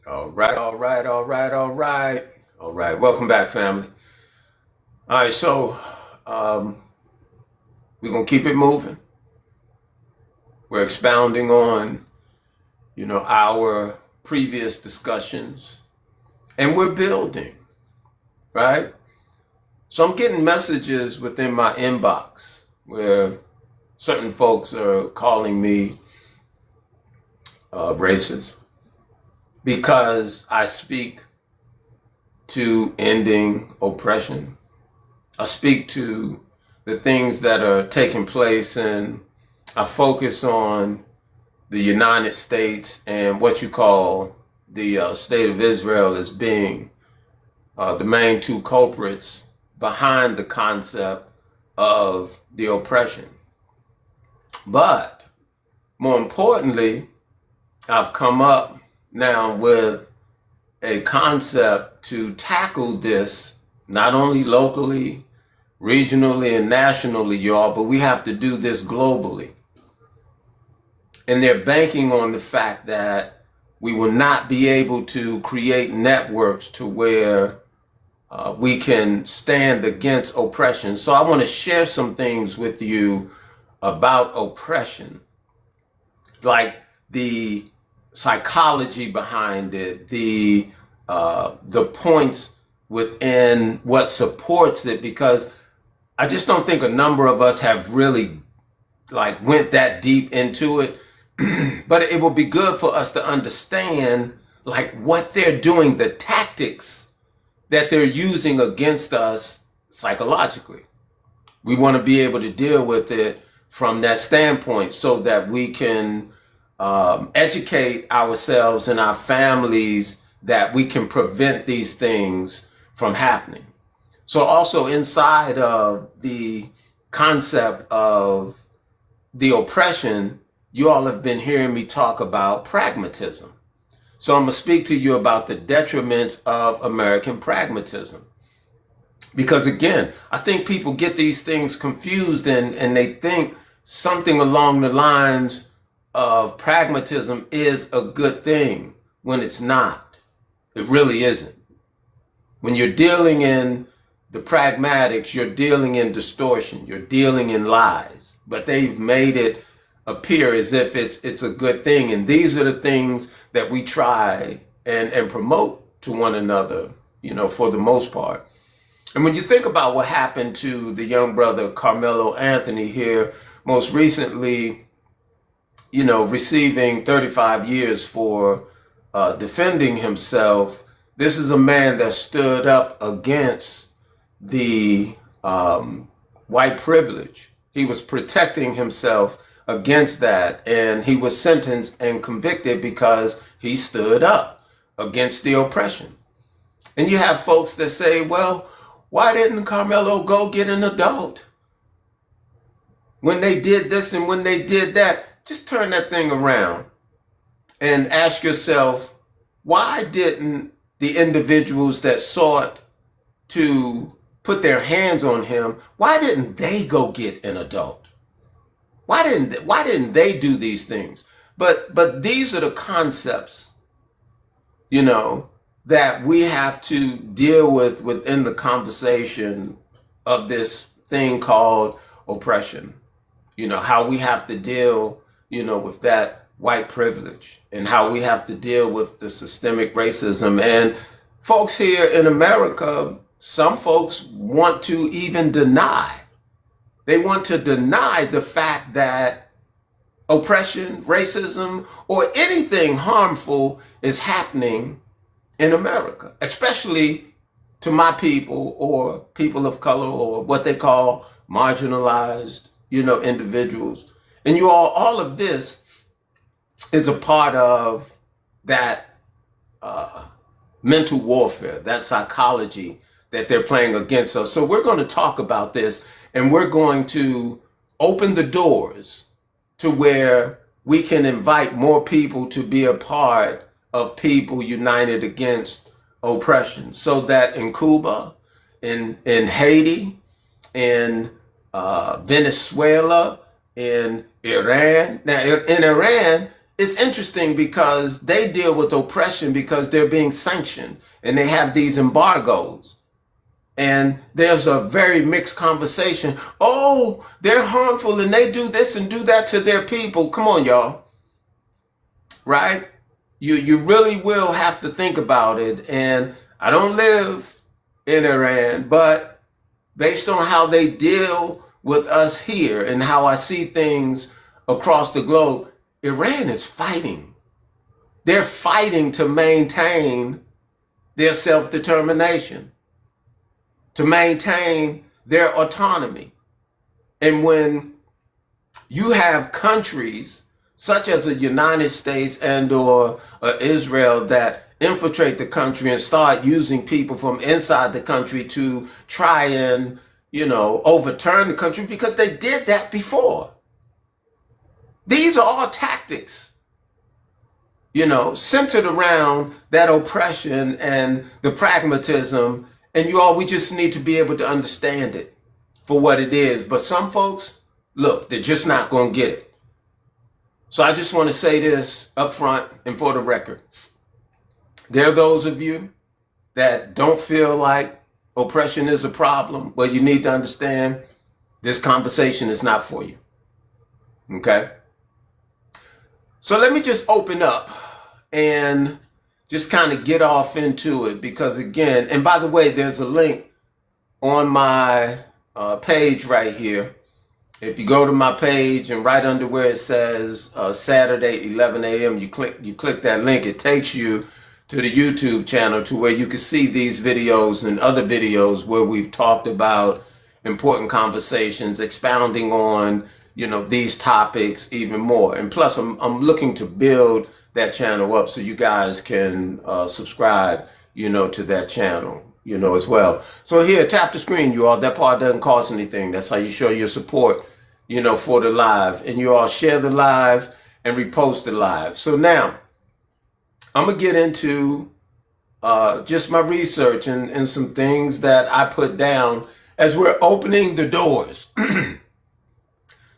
All right, all right, all right, all right. All right, welcome back, family. All right, so um, we're going to keep it moving. We're expounding on, our previous discussions, and we're building, right? So I'm getting messages within my inbox where certain folks are calling me racist because I speak to ending oppression. I speak to the things that are taking place, and I focus on the United States and what you call the state of Israel as being the main two culprits behind the concept of the oppression. But more importantly, I've come up now with a concept to tackle this not only locally, regionally, and nationally, y'all, but we have to do this globally. And they're banking on the fact that we will not be able to create networks to where we can stand against oppression. So I want to share some things with you about oppression, like the psychology behind it, the points within what supports it, because I just don't think a number of us have really like went that deep into it. But it will be good for us to understand like what they're doing, the tactics that they're using against us psychologically. We want to be able to deal with it from that standpoint so that we can educate ourselves and our families that we can prevent these things from happening. So also inside of the concept of the oppression, you all have been hearing me talk about pragmatism. So I'm going to speak to you about the detriments of American pragmatism. Because again, I think people get these things confused, and they think something along the lines of pragmatism is a good thing when it's not. It really isn't. When you're dealing in the pragmatics, you're dealing in distortion, you're dealing in lies, but they've made it appear as if it's a good thing. And these are the things that we try and promote to one another, for the most part. And when you think about what happened to the young brother Carmelo Anthony here, most recently, receiving 35 years for defending himself, this is a man that stood up against the white privilege. He was protecting himself against that, and he was sentenced and convicted because he stood up against the oppression. And you have folks that say, well, why didn't Carmelo go get an adult? When they did this and when they did that, just turn that thing around and ask yourself, why didn't the individuals that sought to put their hands on him, why didn't they go get an adult? Why didn't they do these things? But these are the concepts, that we have to deal with within the conversation of this thing called oppression. How we have to deal, with that white privilege, and how we have to deal with the systemic racism. And folks here in America, some folks want to even deny. They want to deny the fact that oppression, racism, or anything harmful is happening in America, especially to my people or people of color or what they call marginalized, individuals. And all of this is a part of that mental warfare, that psychology that they're playing against us. So we're going to talk about this, and we're going to open the doors to where we can invite more people to be a part of people united against oppression, so that in Cuba, in Haiti, in Venezuela, in Iran. Now, in Iran, it's interesting because they deal with oppression because they're being sanctioned and they have these embargoes. And there's a very mixed conversation. Oh, they're harmful and they do this and do that to their people. Come on, y'all. Right? You really will have to think about it. And I don't live in Iran, but based on how they deal with us here and how I see things across the globe, Iran is fighting. They're fighting to maintain their self-determination, to maintain their autonomy. And when you have countries such as the United States and or Israel that infiltrate the country and start using people from inside the country to try and, overturn the country, because they did that before. These are all tactics, centered around that oppression and the pragmatism. And we just need to be able to understand it for what it is. But some folks, look, they're just not going to get it. So I just want to say this up front and for the record. There are those of you that don't feel like oppression is a problem, but you need to understand this conversation is not for you. Okay? So let me just open up and just kind of get off into it, because again, and by the way, there's a link on my page right here. If you go to my page and right under where it says Saturday 11 a.m. you click that link, it takes you to the YouTube channel to where you can see these videos and other videos where we've talked about important conversations, expounding on these topics even more. And plus, I'm looking to build that channel up so you guys can subscribe, to that channel, as well. So here, tap the screen, you all. That part doesn't cost anything. That's how you show your support, for the live. And you all share the live and repost the live. So now, I'm going to get into just my research and some things that I put down as we're opening the doors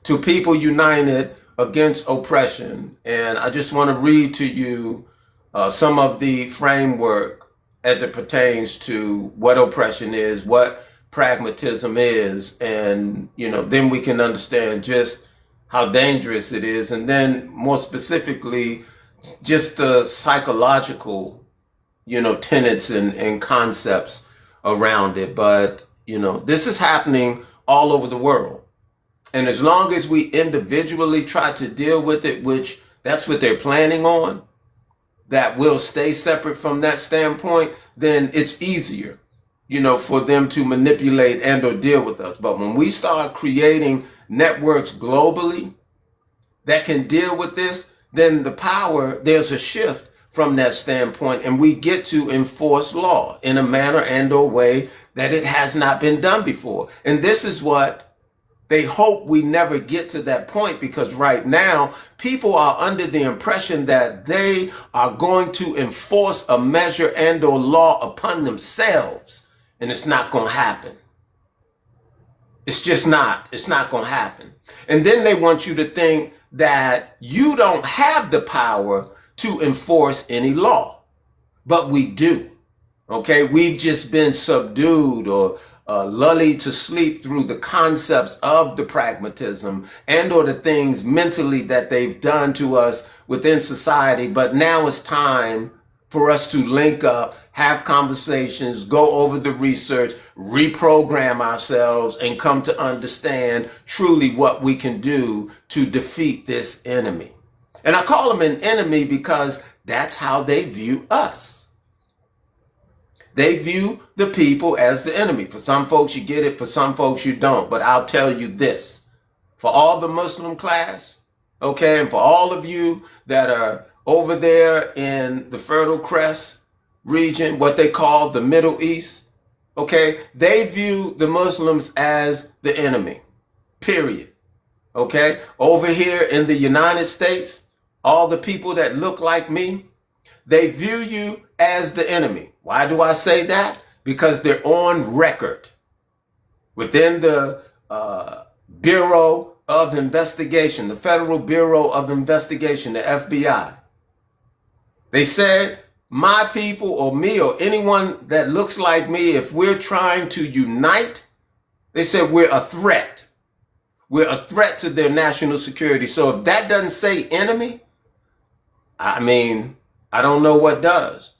to People United Against Oppression. And I just want to read to you some of the framework as it pertains to what oppression is, what pragmatism is, and then we can understand just how dangerous it is, and then more specifically just the psychological tenets and concepts around it. But this is happening all over the world. And as long as we individually try to deal with it, which that's what they're planning on, that will stay separate from that standpoint, then it's easier, for them to manipulate and or deal with us. But when we start creating networks globally that can deal with this, then there's a shift from that standpoint, and we get to enforce law in a manner and or way that it has not been done before. And this is what they hope we never get to that point, because right now people are under the impression that they are going to enforce a measure and or law upon themselves, and it's not going to happen. It's just not. It's not going to happen. And then they want you to think that you don't have the power to enforce any law, but we do. Okay, we've just been subdued or lulled to sleep through the concepts of the pragmatism and or the things mentally that they've done to us within society. But now it's time for us to link up, have conversations, go over the research, reprogram ourselves, and come to understand truly what we can do to defeat this enemy. And I call them an enemy because that's how they view us. They view the people as the enemy. For some folks, you get it. For some folks, you don't. But I'll tell you this. For all the Muslim class, okay, and for all of you that are over there in the Fertile Crescent region, what they call the Middle East, okay, they view the Muslims as the enemy, period. Okay, over here in the United States, all the people that look like me, they view you as the enemy. Why do I say that? Because they're on record within the Bureau of Investigation, the Federal Bureau of Investigation, the FBI. They said, my people or me or anyone that looks like me, if we're trying to unite, they said we're a threat. We're a threat to their national security. So if that doesn't say enemy, I mean, I don't know what does.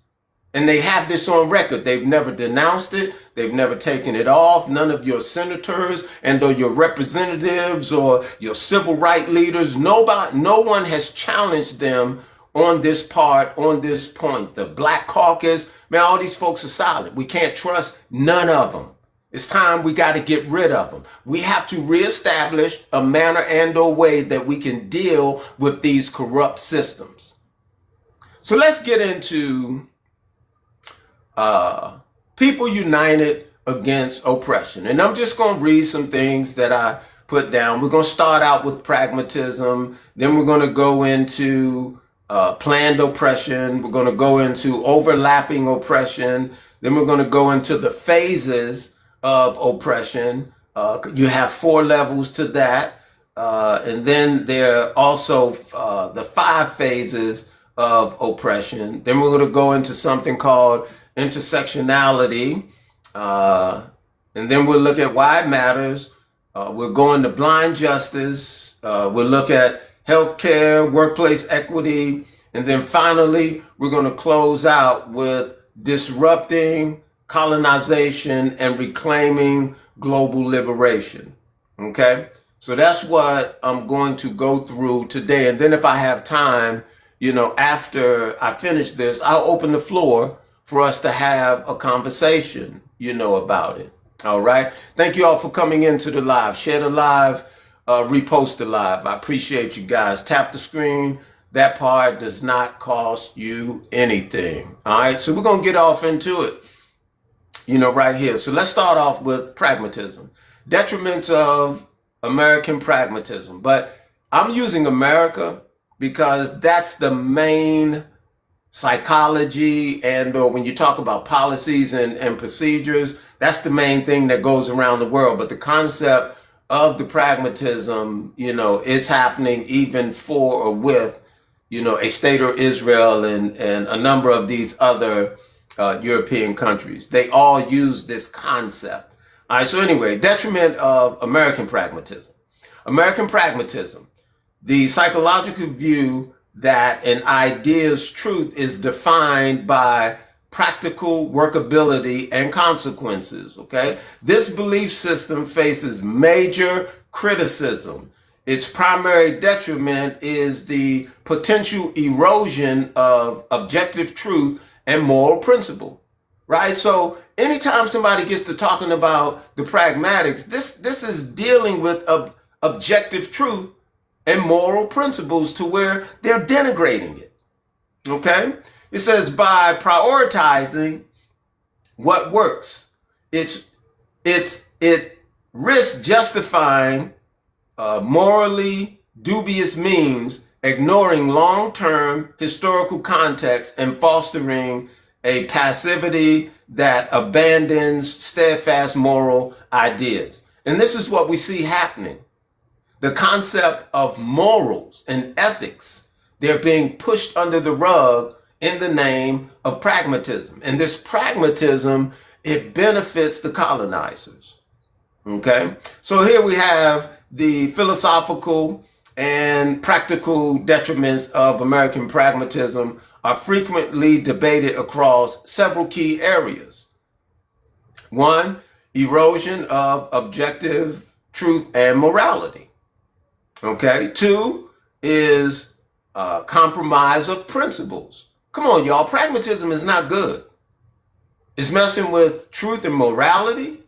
And they have this on record. They've never denounced it. They've never taken it off. None of your senators and or your representatives or your civil rights leaders, no one has challenged them on this part, on this point. The Black Caucus, man, all these folks are solid. We can't trust none of them. It's time we got to get rid of them. We have to reestablish a manner and or way that we can deal with these corrupt systems. So let's get into people united against oppression. And I'm just going to read some things that I put down. We're going to start out with pragmatism. Then we're going to go into planned oppression. We're going to go into overlapping oppression. Then we're going to go into the phases of oppression. You have 4 levels to that. And then there are also the 5 phases of oppression. Then we're going to go into something called intersectionality. And then we'll look at why it matters. We'll go into blind justice. We'll look at healthcare, workplace equity. And then finally, we're going to close out with disrupting colonization and reclaiming global liberation. Okay? So that's what I'm going to go through today. And then if I have time, after I finish this, I'll open the floor for us to have a conversation, about it. All right. Thank you all for coming into the live. Share the live, repost the live. I appreciate you guys. Tap the screen. That part does not cost you anything. All right. So we're going to get off into it, right here. So let's start off with pragmatism. Detriments of American pragmatism. But I'm using America because that's the main psychology, and when you talk about policies and procedures, that's the main thing that goes around the world. But the concept of the pragmatism, it's happening even for or with, a state of Israel and a number of these other European countries. They all use this concept. All right, so anyway, detriment of American pragmatism. American pragmatism, the psychological view that an idea's truth is defined by practical workability and consequences, okay? This belief system faces major criticism. Its primary detriment is the potential erosion of objective truth and moral principle, right? So anytime somebody gets to talking about the pragmatics, this is dealing with objective truth and moral principles to where they're denigrating it. Okay? It says by prioritizing what works, it risks justifying morally dubious means, ignoring long-term historical context, and fostering a passivity that abandons steadfast moral ideas. And this is what we see happening. The concept of morals and ethics, they're being pushed under the rug in the name of pragmatism. And this pragmatism, it benefits the colonizers. Okay? So here we have the philosophical and practical detriments of American pragmatism are frequently debated across several key areas. 1, erosion of objective truth and morality. Okay. 2 is compromise of principles. Come on, y'all. Pragmatism is not good. It's messing with truth and morality.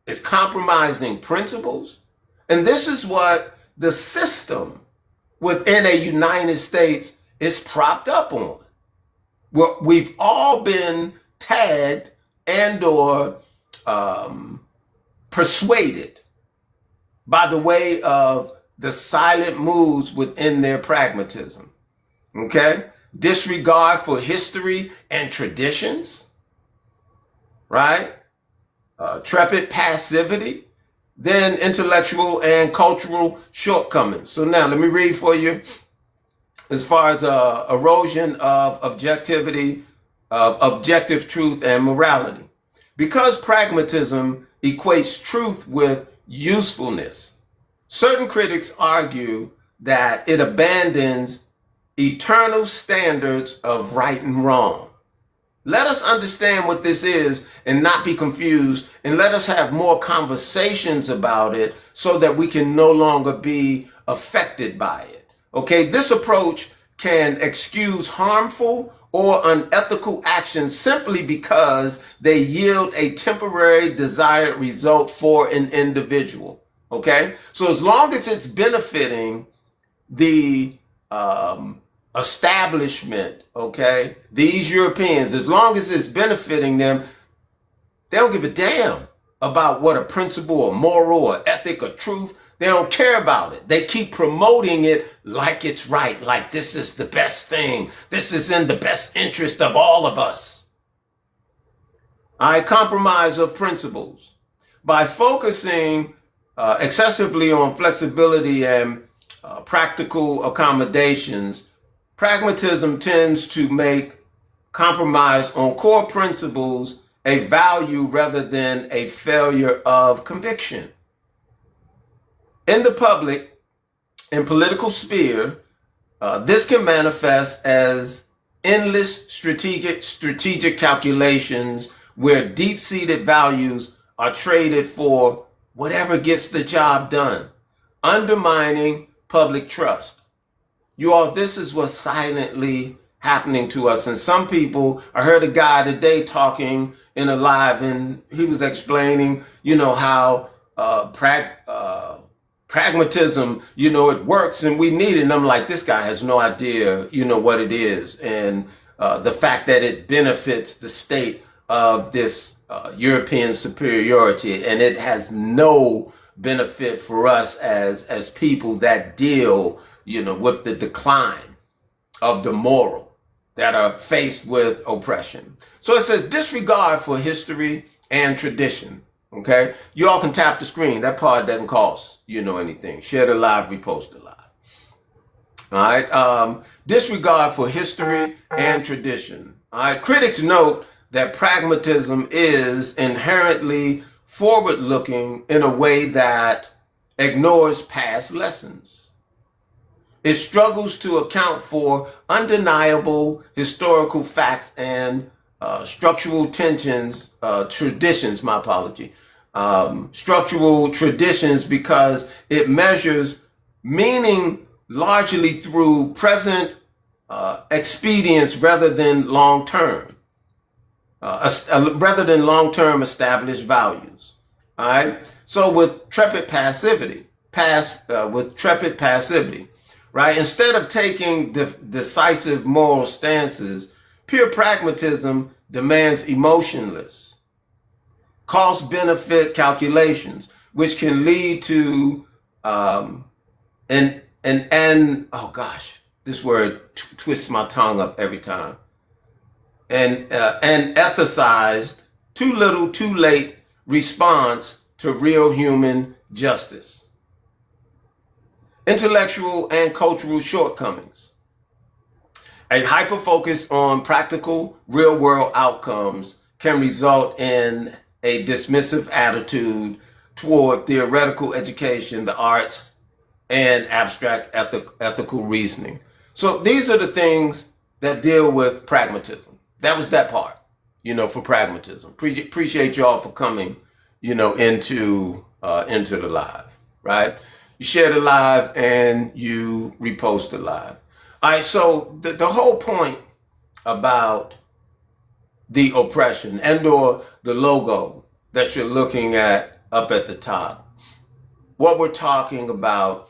It's compromising principles. And this is what the system within a United States is propped up on. We've all been tagged and or persuaded by the way of the silent moves within their pragmatism. Okay? Disregard for history and traditions, right? Trepid passivity, then intellectual and cultural shortcomings. So now let me read for you as far as erosion of objectivity, objective truth and morality. Because pragmatism equates truth with usefulness, certain critics argue that it abandons eternal standards of right and wrong. Let us understand what this is and not be confused, and let us have more conversations about it so that we can no longer be affected by it. Okay, this approach can excuse harmful or unethical actions simply because they yield a temporary desired result for an individual. Okay, so as long as it's benefiting the establishment, okay, these Europeans, as long as it's benefiting them, they don't give a damn about what a principle or moral or ethic or truth. They don't care about it. They keep promoting it like it's right, like this is the best thing. This is in the best interest of all of us. Compromise of principles. By focusing excessively on flexibility and practical accommodations, pragmatism tends to make compromise on core principles a value rather than a failure of conviction. In the public and political sphere, this can manifest as endless strategic calculations where deep-seated values are traded for whatever gets the job done, undermining public trust. You all, this is what's silently happening to us. And some people, I heard a guy today talking in a live, and he was explaining, how pragmatism, it works and we need it. And I'm like, this guy has no idea, what it is. And the fact that it benefits the state of this European superiority, and it has no benefit for us as people that deal with the decline of the moral, that are faced with oppression. So it says disregard for history and tradition. Okay, you all can tap the screen. That part doesn't cost anything. Share the live, repost the live. All right. Disregard for history and tradition. All right. Critics note that pragmatism is inherently forward-looking in a way that ignores past lessons. It struggles to account for undeniable historical facts and structural tensions, traditions, my apology, structural traditions, because it measures meaning largely through present expedience rather than long-term established values. All right. So with trepid passivity, right? Instead of taking decisive moral stances, pure pragmatism demands emotionless, cost-benefit calculations, which can lead to oh gosh, this word twists my tongue up every time. An ethicized, too little, too late response to real human justice. Intellectual and cultural shortcomings. A hyper-focus on practical, real-world outcomes can result in a dismissive attitude toward theoretical education, the arts, and abstract ethical reasoning. So these are the things that deal with pragmatism. That was that part, for pragmatism. Appreciate y'all for coming, into the live, right? You share the live and you repost the live. All right, so the whole point about the oppression and or the logo that you're looking at up at the top, what we're talking about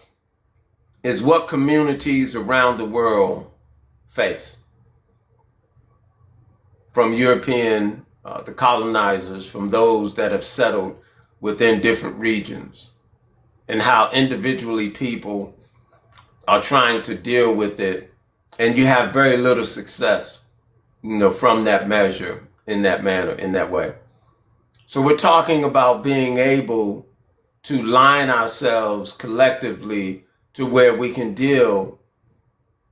is what communities around the world face. From European, the colonizers, from those that have settled within different regions, and how individually people are trying to deal with it, and you have very little success, from that measure, in that manner, in that way. So we're talking about being able to line ourselves collectively to where we can deal,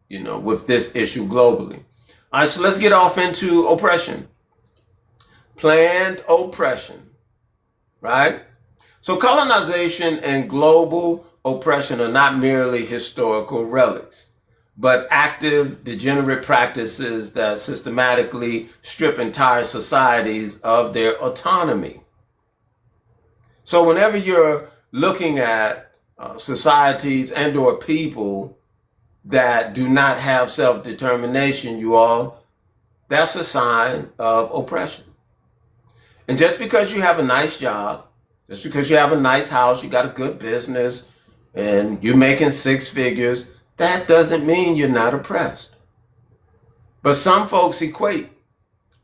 with this issue globally. All right, so let's get off into oppression. Planned oppression, right? So colonization and global oppression are not merely historical relics, but active, degenerate practices that systematically strip entire societies of their autonomy. So whenever you're looking at societies and or people that do not have self-determination, that's a sign of oppression. And just because you have a nice job, just because you have a nice house, you got a good business, and you're making six figures, that doesn't mean you're not oppressed. But some folks equate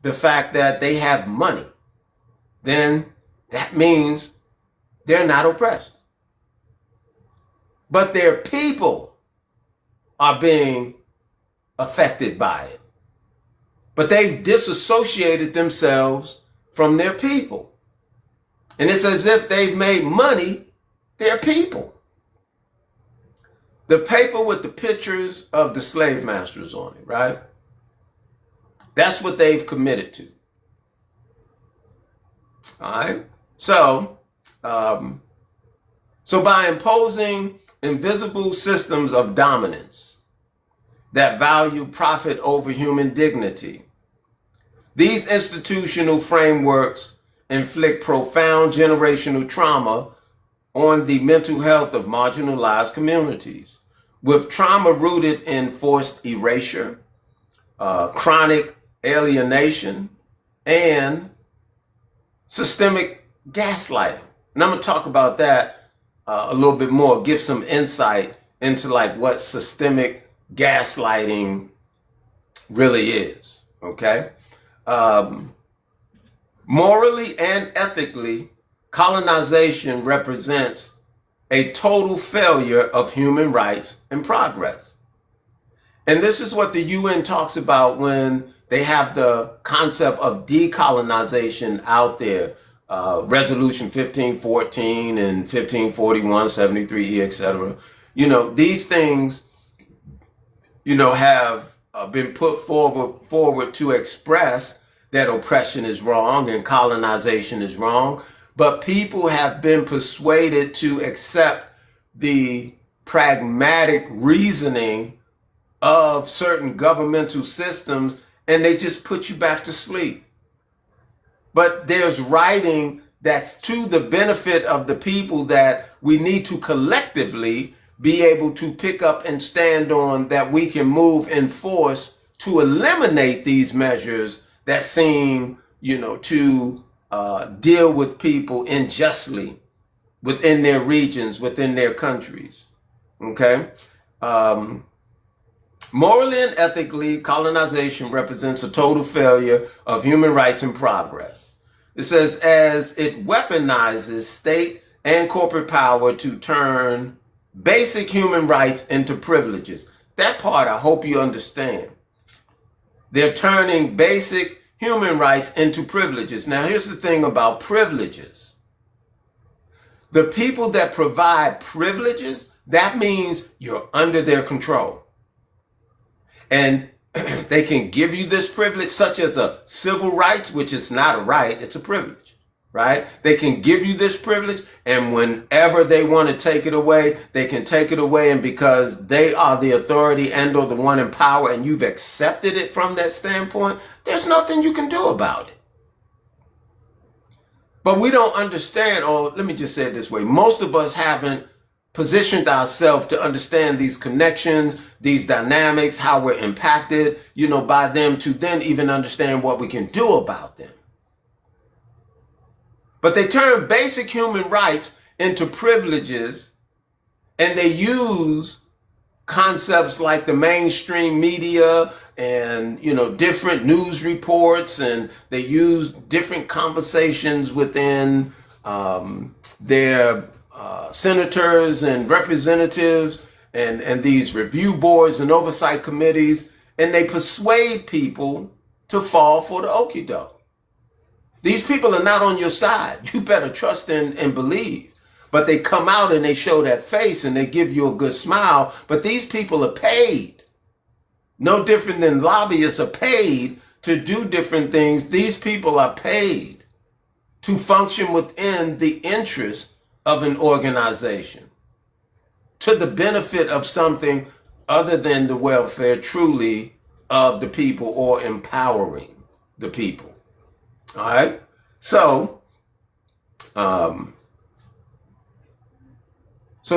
the fact that they have money, then that means they're not oppressed. But their people are being affected by it. But they've disassociated themselves from their people. And it's as if they've made money their people. The paper with the pictures of the slave masters on it, right? That's what they've committed to. All right. So by imposing invisible systems of dominance that value profit over human dignity, these institutional frameworks inflict profound generational trauma on the mental health of marginalized communities, with trauma rooted in forced erasure, chronic alienation, and systemic gaslighting. And I'm going to talk about that a little bit more, give some insight into what systemic gaslighting really is, okay? Morally and ethically, colonization represents a total failure of human rights and progress. And this is what the UN talks about when they have the concept of decolonization out there. Resolution 1514 and 1541, 73E, etc. These things, have been put forward to express that oppression is wrong and colonization is wrong. But people have been persuaded to accept the pragmatic reasoning of certain governmental systems, and they just put you back to sleep. But there's writing that's to the benefit of the people that we need to collectively be able to pick up and stand on, that we can move in force to eliminate these measures that seem, to deal with people unjustly within their regions, within their countries. Okay? Morally and ethically, colonization represents a total failure of human rights and progress. It says, as it weaponizes state and corporate power to turn basic human rights into privileges. That part I hope you understand. They're turning basic human rights into privileges. Now, here's the thing about privileges. The people that provide privileges, that means you're under their control. And they can give you this privilege, such as a civil rights, which is not a right, it's a privilege, right? They can give you this privilege, and whenever they want to take it away, they can take it away. And because they are the authority and or the one in power, and you've accepted it from that standpoint, there's nothing you can do about it. But we don't understand, or let me just say it this way, most of us haven't positioned ourselves to understand these connections, these dynamics, how we're impacted, by them, to then even understand what we can do about them. But they turn basic human rights into privileges, and they use concepts like the mainstream media and, different news reports, and they use different conversations within their senators and representatives and these review boards and oversight committees, and they persuade people to fall for the okie doke. These people are not on your side. You better trust and believe. but they come out and they show that face and they give you a good smile. But these people are paid. No different than lobbyists are paid to do different things. These people are paid to function within the interest of an organization to the benefit of something other than the welfare truly of the people or empowering the people. All right. So,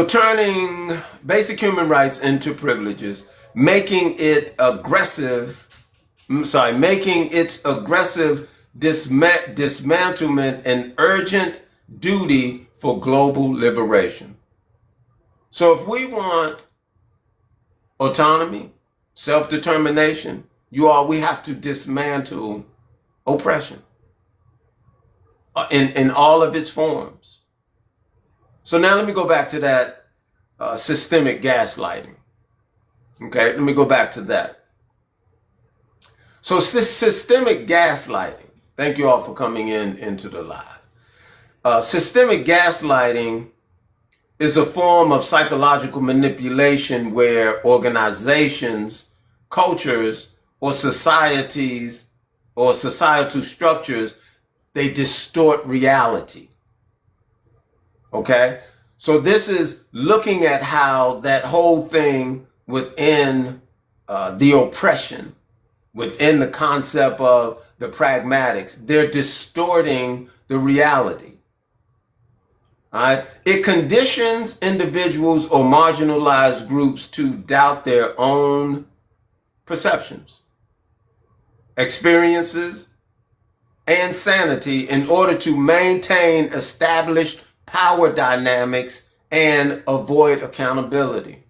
turning basic human rights into privileges, making its aggressive dismantlement an urgent duty for global liberation. So if we want autonomy, self-determination, we have to dismantle oppression in all of its forms. So now let me go back to that systemic gaslighting. Okay, let me go back to that. So systemic gaslighting, thank you all for coming into the live. Systemic gaslighting is a form of psychological manipulation where organizations, cultures, or societies or societal structures, they distort reality. Okay? So this is looking at how that whole thing within the oppression, within the concept of the pragmatics, they're distorting the reality. All right? It conditions individuals or marginalized groups to doubt their own perceptions, experiences, and sanity in order to maintain established power dynamics and avoid accountability.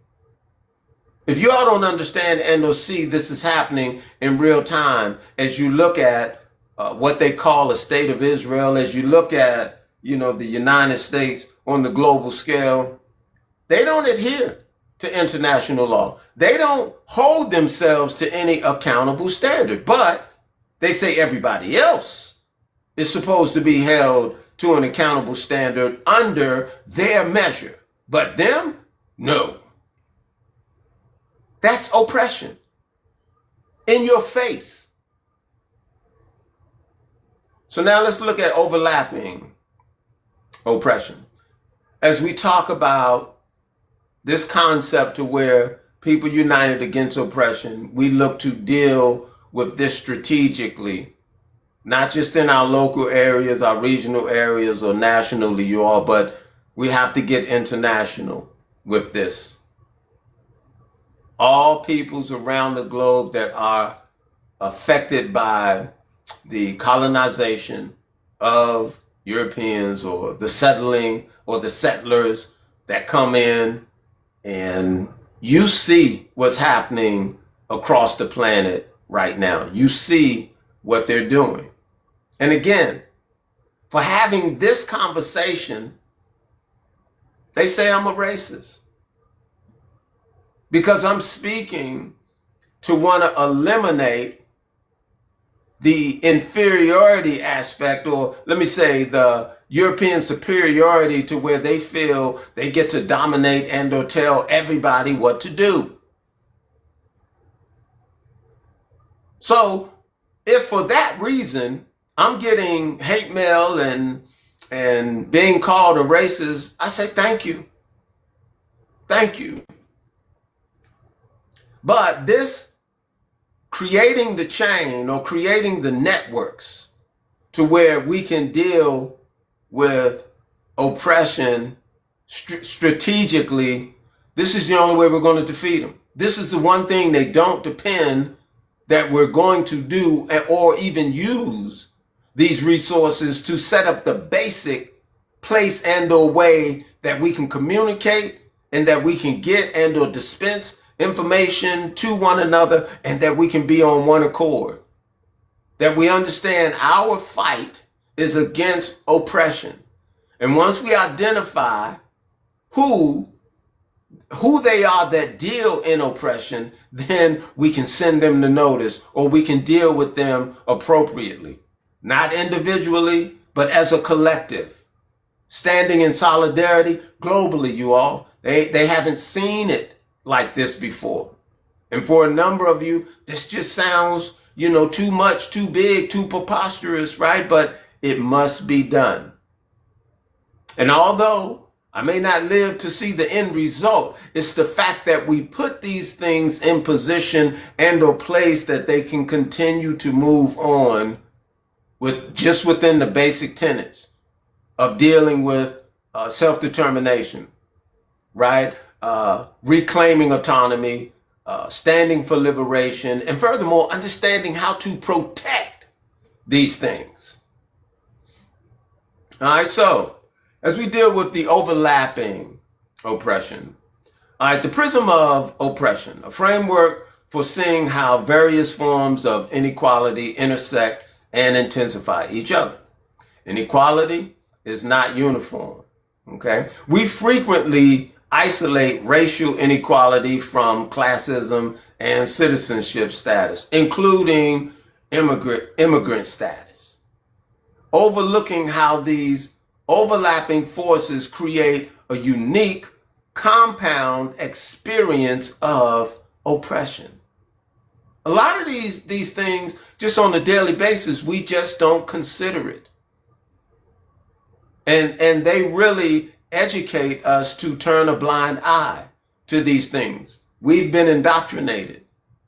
If you all don't understand and or see this is happening in real time, as you look at what they call a state of Israel, as you look at the United States on the global scale, they don't adhere to international law. They don't hold themselves to any accountable standard, but they say everybody else is supposed to be held to an accountable standard under their measure. But them, no. That's oppression in your face. So now let's look at overlapping oppression. As we talk about this concept to where people united against oppression, we look to deal with this strategically, not just in our local areas, our regional areas, or nationally, you all, but we have to get international with this. All peoples around the globe that are affected by the colonization of Europeans or the settling or the settlers that come in, and you see what's happening across the planet right now. You see what they're doing. And again, for having this conversation, they say I'm a racist because I'm speaking to want to eliminate the inferiority aspect, or let me say the European superiority, to where they feel they get to dominate and or tell everybody what to do. So if for that reason I'm getting hate mail and being called a racist, I say thank you. Thank you. But this creating the chain or creating the networks to where we can deal with oppression strategically, this is the only way we're going to defeat them. This is the one thing they don't depend that we're going to do or even use these resources to set up the basic place and or way that we can communicate and that we can get and or dispense information to one another, and that we can be on one accord. That we understand our fight is against oppression. And once we identify who they are that deal in oppression, then we can send them the notice, or we can deal with them appropriately. Not individually, but as a collective. standing in solidarity globally, you all. They haven't seen it like this before. And for a number of you, this just sounds, too much, too big, too preposterous, right? But it must be done. And although I may not live to see the end result, it's the fact that we put these things in position and or place that they can continue to move on with just within the basic tenets of dealing with self-determination, right? Reclaiming autonomy, standing for liberation, and furthermore, understanding how to protect these things. All right, so as we deal with the overlapping oppression, all right, the prism of oppression, a framework for seeing how various forms of inequality intersect and intensify each other. Inequality is not uniform, okay? We frequently isolate racial inequality from classism and citizenship status, including immigrant status, overlooking how these overlapping forces create a unique compound experience of oppression. A lot of these things, just on a daily basis, we just don't consider it. And they really educate us to turn a blind eye to these things. We've been indoctrinated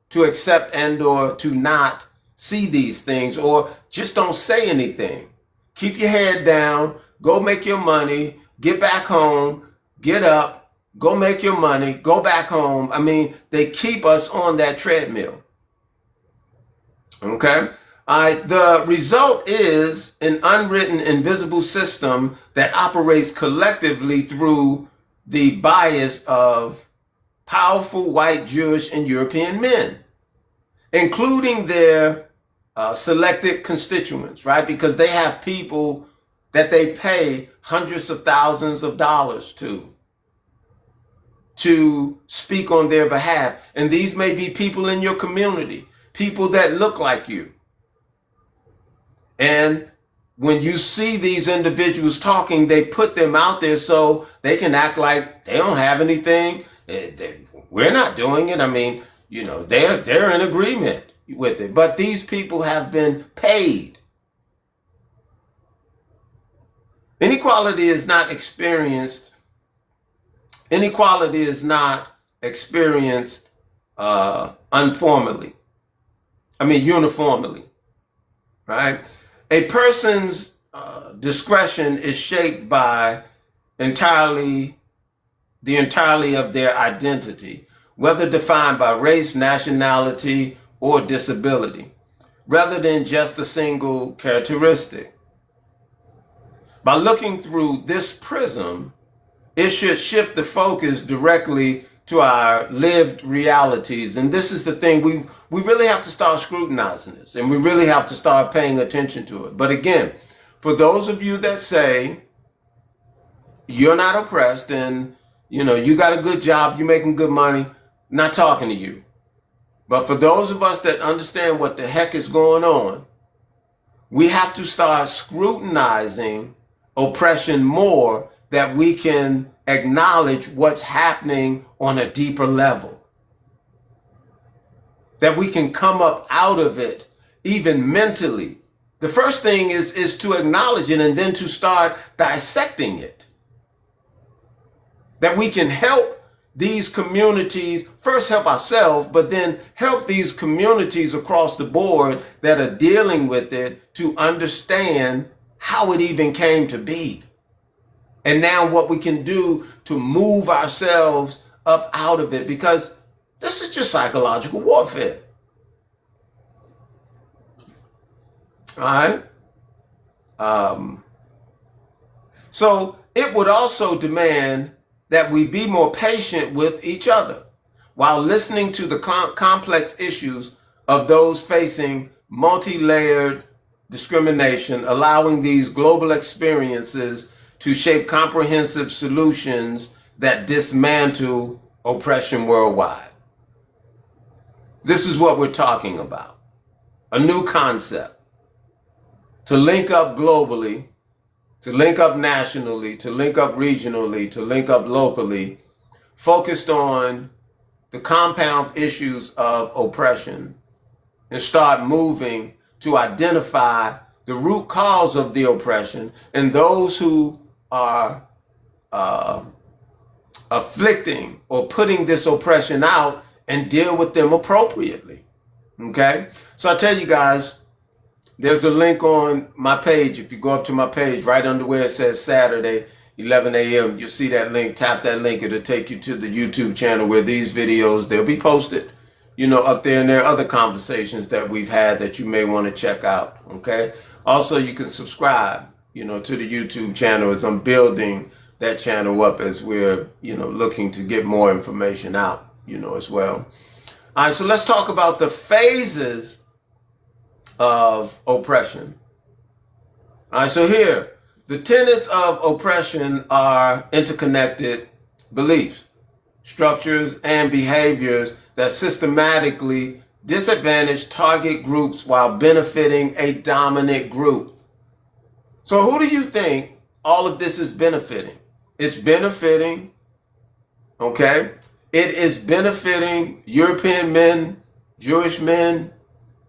to accept and or to not see these things, or just don't say anything. Keep your head down, go make your money, get back home, get up, go make your money, go back home. I mean, they keep us on that treadmill. Okay? The result is an unwritten, invisible system that operates collectively through the bias of powerful white, Jewish, and European men, including their selected constituents, right? Because they have people that they pay hundreds of thousands of dollars to speak on their behalf. And these may be people in your community, people that look like you. And when you see these individuals talking, they put them out there so they can act like they don't have anything. We're not doing it. I mean, they're in agreement with it. But these people have been paid. Inequality is not experienced. Inequality is not experienced uniformly, right? A person's discretion is shaped by the entirety of their identity, whether defined by race, nationality, or disability, rather than just a single characteristic. By looking through this prism, it should shift the focus directly to our lived realities. And this is the thing, we really have to start scrutinizing this, and we really have to start paying attention to it. But again, for those of you that say you're not oppressed and you got a good job, you're making good money, not talking to you. But for those of us that understand what the heck is going on, we have to start scrutinizing oppression more, that we can acknowledge what's happening on a deeper level, that we can come up out of it even mentally. The first thing is to acknowledge it and then to start dissecting it, that we can help these communities, first help ourselves, but then help these communities across the board that are dealing with it to understand how it even came to be. And now what we can do to move ourselves up out of it, because this is just psychological warfare. All right. So it would also demand that we be more patient with each other while listening to the complex issues of those facing multi-layered discrimination, allowing these global experiences to shape comprehensive solutions that dismantle oppression worldwide. This is what we're talking about. A new concept to link up globally to link up nationally, to link up regionally, to link up locally, focused on the compound issues of oppression, and start moving to identify the root cause of the oppression and those who are afflicting or putting this oppression out, and deal with them appropriately. Okay? So I tell you guys, there's a link on my page. If you go up to my page, right under where it says Saturday, 11 a.m., you'll see that link. Tap that link. It'll take you to the YouTube channel where these videos, they'll be posted, up there. And there are other conversations that we've had that you may want to check out. Okay? Also, you can subscribe, to the YouTube channel as I'm building that channel up as we're, looking to get more information out, as well. All right, so let's talk about the phases of oppression. All right, so here, the tenets of oppression are interconnected beliefs, structures, and behaviors that systematically disadvantage target groups while benefiting a dominant group. So who do you think all of this is benefiting? It's benefiting, okay? It is benefiting European men, Jewish men,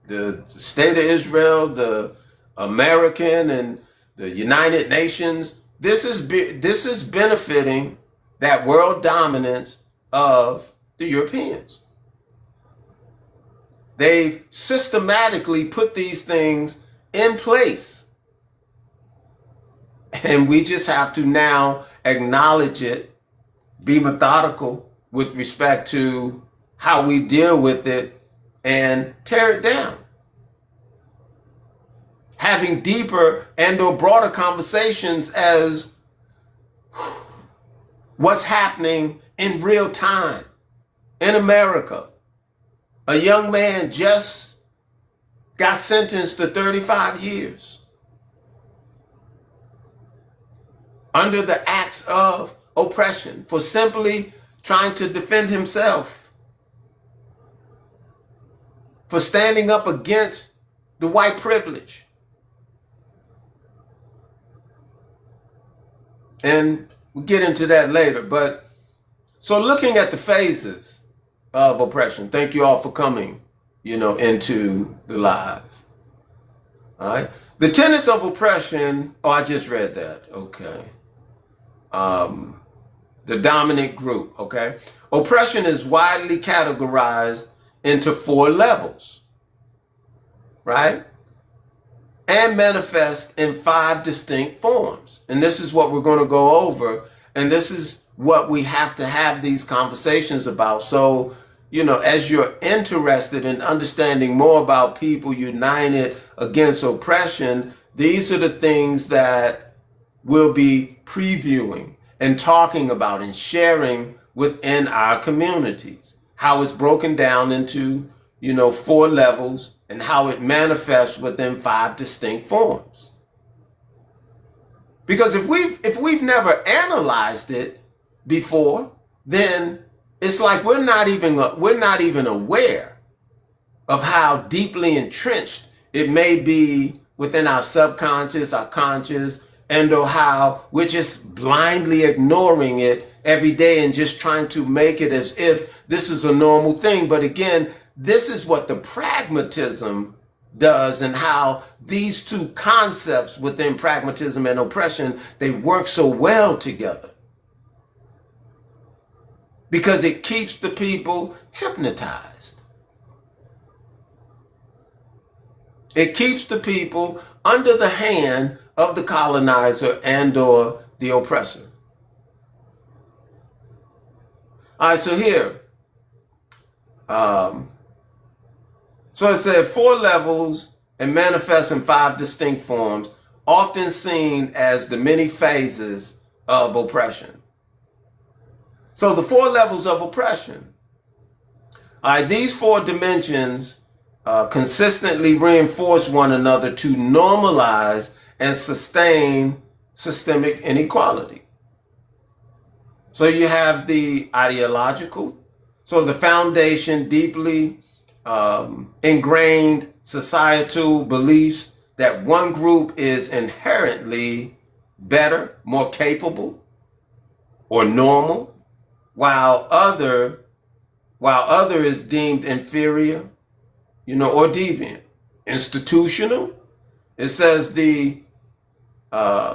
the state of Israel, the American and the United Nations. This is benefiting that world dominance of the Europeans. They've systematically put these things in place. And we just have to now acknowledge it, be methodical with respect to how we deal with it, and tear it down. Having deeper and or broader conversations as what's happening in real time in America. A young man just got sentenced to 35 years under the acts of oppression for simply trying to defend himself, for standing up against the white privilege. And we'll get into that later. But so looking at the phases of oppression, thank you all for coming, into the live. All right. The tenets of oppression. Oh, I just read that. Okay. The dominant group. Okay. Oppression is widely categorized into 4 levels, right? And manifest in 5 distinct forms. And this is what we're going to go over. And this is what we have to have these conversations about. So, as you're interested in understanding more about people united against oppression, these are the things that we'll be previewing and talking about and sharing within our communities. How it's broken down into, 4 levels, and how it manifests within 5 distinct forms. Because if we've never analyzed it before, then it's like we're not even aware of how deeply entrenched it may be within our subconscious, our conscious, and or how we're just blindly ignoring it every day and just trying to make it as if this is a normal thing. But again, this is what the pragmatism does, and how these 2 concepts within pragmatism and oppression, they work so well together. Because it keeps the people hypnotized. It keeps the people under the hand of the colonizer and or the oppressor. All right, so here. So it said 4 levels and manifests in 5 distinct forms, often seen as the many phases of oppression. So the 4 levels of oppression. All right, these 4 dimensions consistently reinforce one another to normalize and sustain systemic inequality. So you have the ideological, so the foundation, deeply ingrained societal beliefs that one group is inherently better, more capable, or normal, while other is deemed inferior, or deviant. Institutional, it says the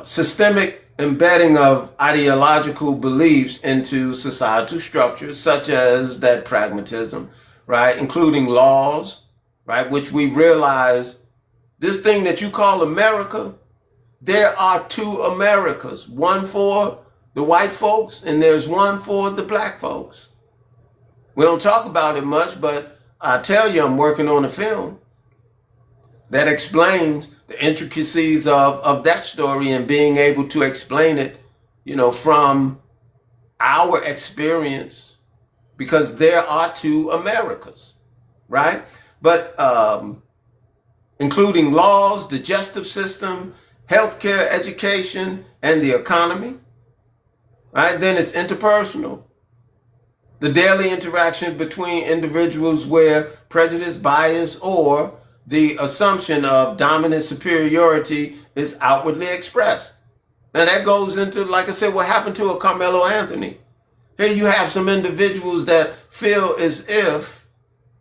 systemic embedding of ideological beliefs into societal structures, such as that pragmatism, right, including laws, right, which we realize this thing that you call America, there are two Americas, one for the white folks and there's one for the black folks. We don't talk about it much, but I tell you, I'm working on a film that explains the intricacies of that story and being able to explain it, from our experience, because there are two Americas, right? But including laws, the justice system, healthcare, education, and the economy, right? Then it's interpersonal. The daily interaction between individuals where prejudice, bias, or the assumption of dominant superiority is outwardly expressed. Now that goes into, like I said, what happened to a Carmelo Anthony. Here you have some individuals that feel as if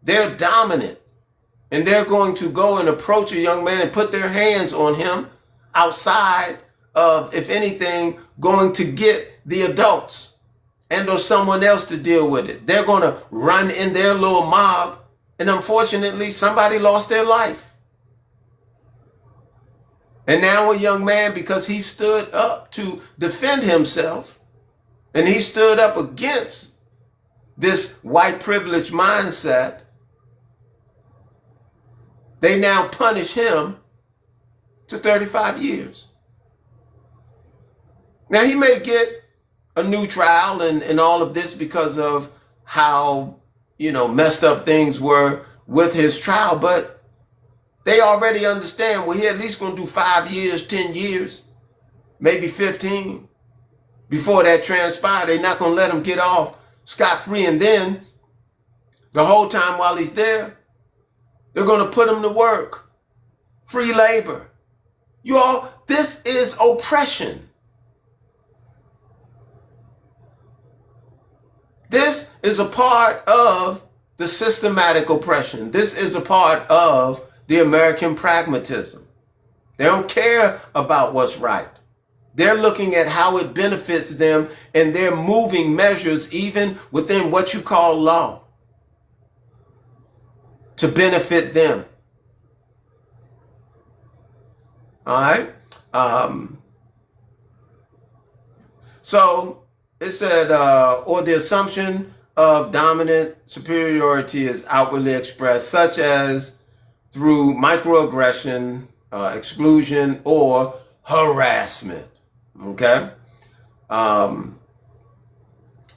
they're dominant and they're going to go and approach a young man and put their hands on him outside of, if anything, going to get the adults and or someone else to deal with it. They're going to run in their little mob, and unfortunately, somebody lost their life. And now a young man, because he stood up to defend himself, and he stood up against this white privilege mindset, they now punish him to 35 years. Now, he may get a new trial and all of this because of how, messed up things were with his trial, but they already understand, well, he at least going to do 5 years, 10 years, maybe 15 before that transpired. They're not going to let him get off scot-free. And then the whole time while he's there, they're going to put him to work. Free labor. You all, this is oppression. This is a part of the systematic oppression. This is a part of the American pragmatism. They don't care about what's right. They're looking at how it benefits them, and they're moving measures even within what you call law to benefit them. All right? So it said, or the assumption of dominant superiority is outwardly expressed, such as through microaggression, exclusion, or harassment. Okay?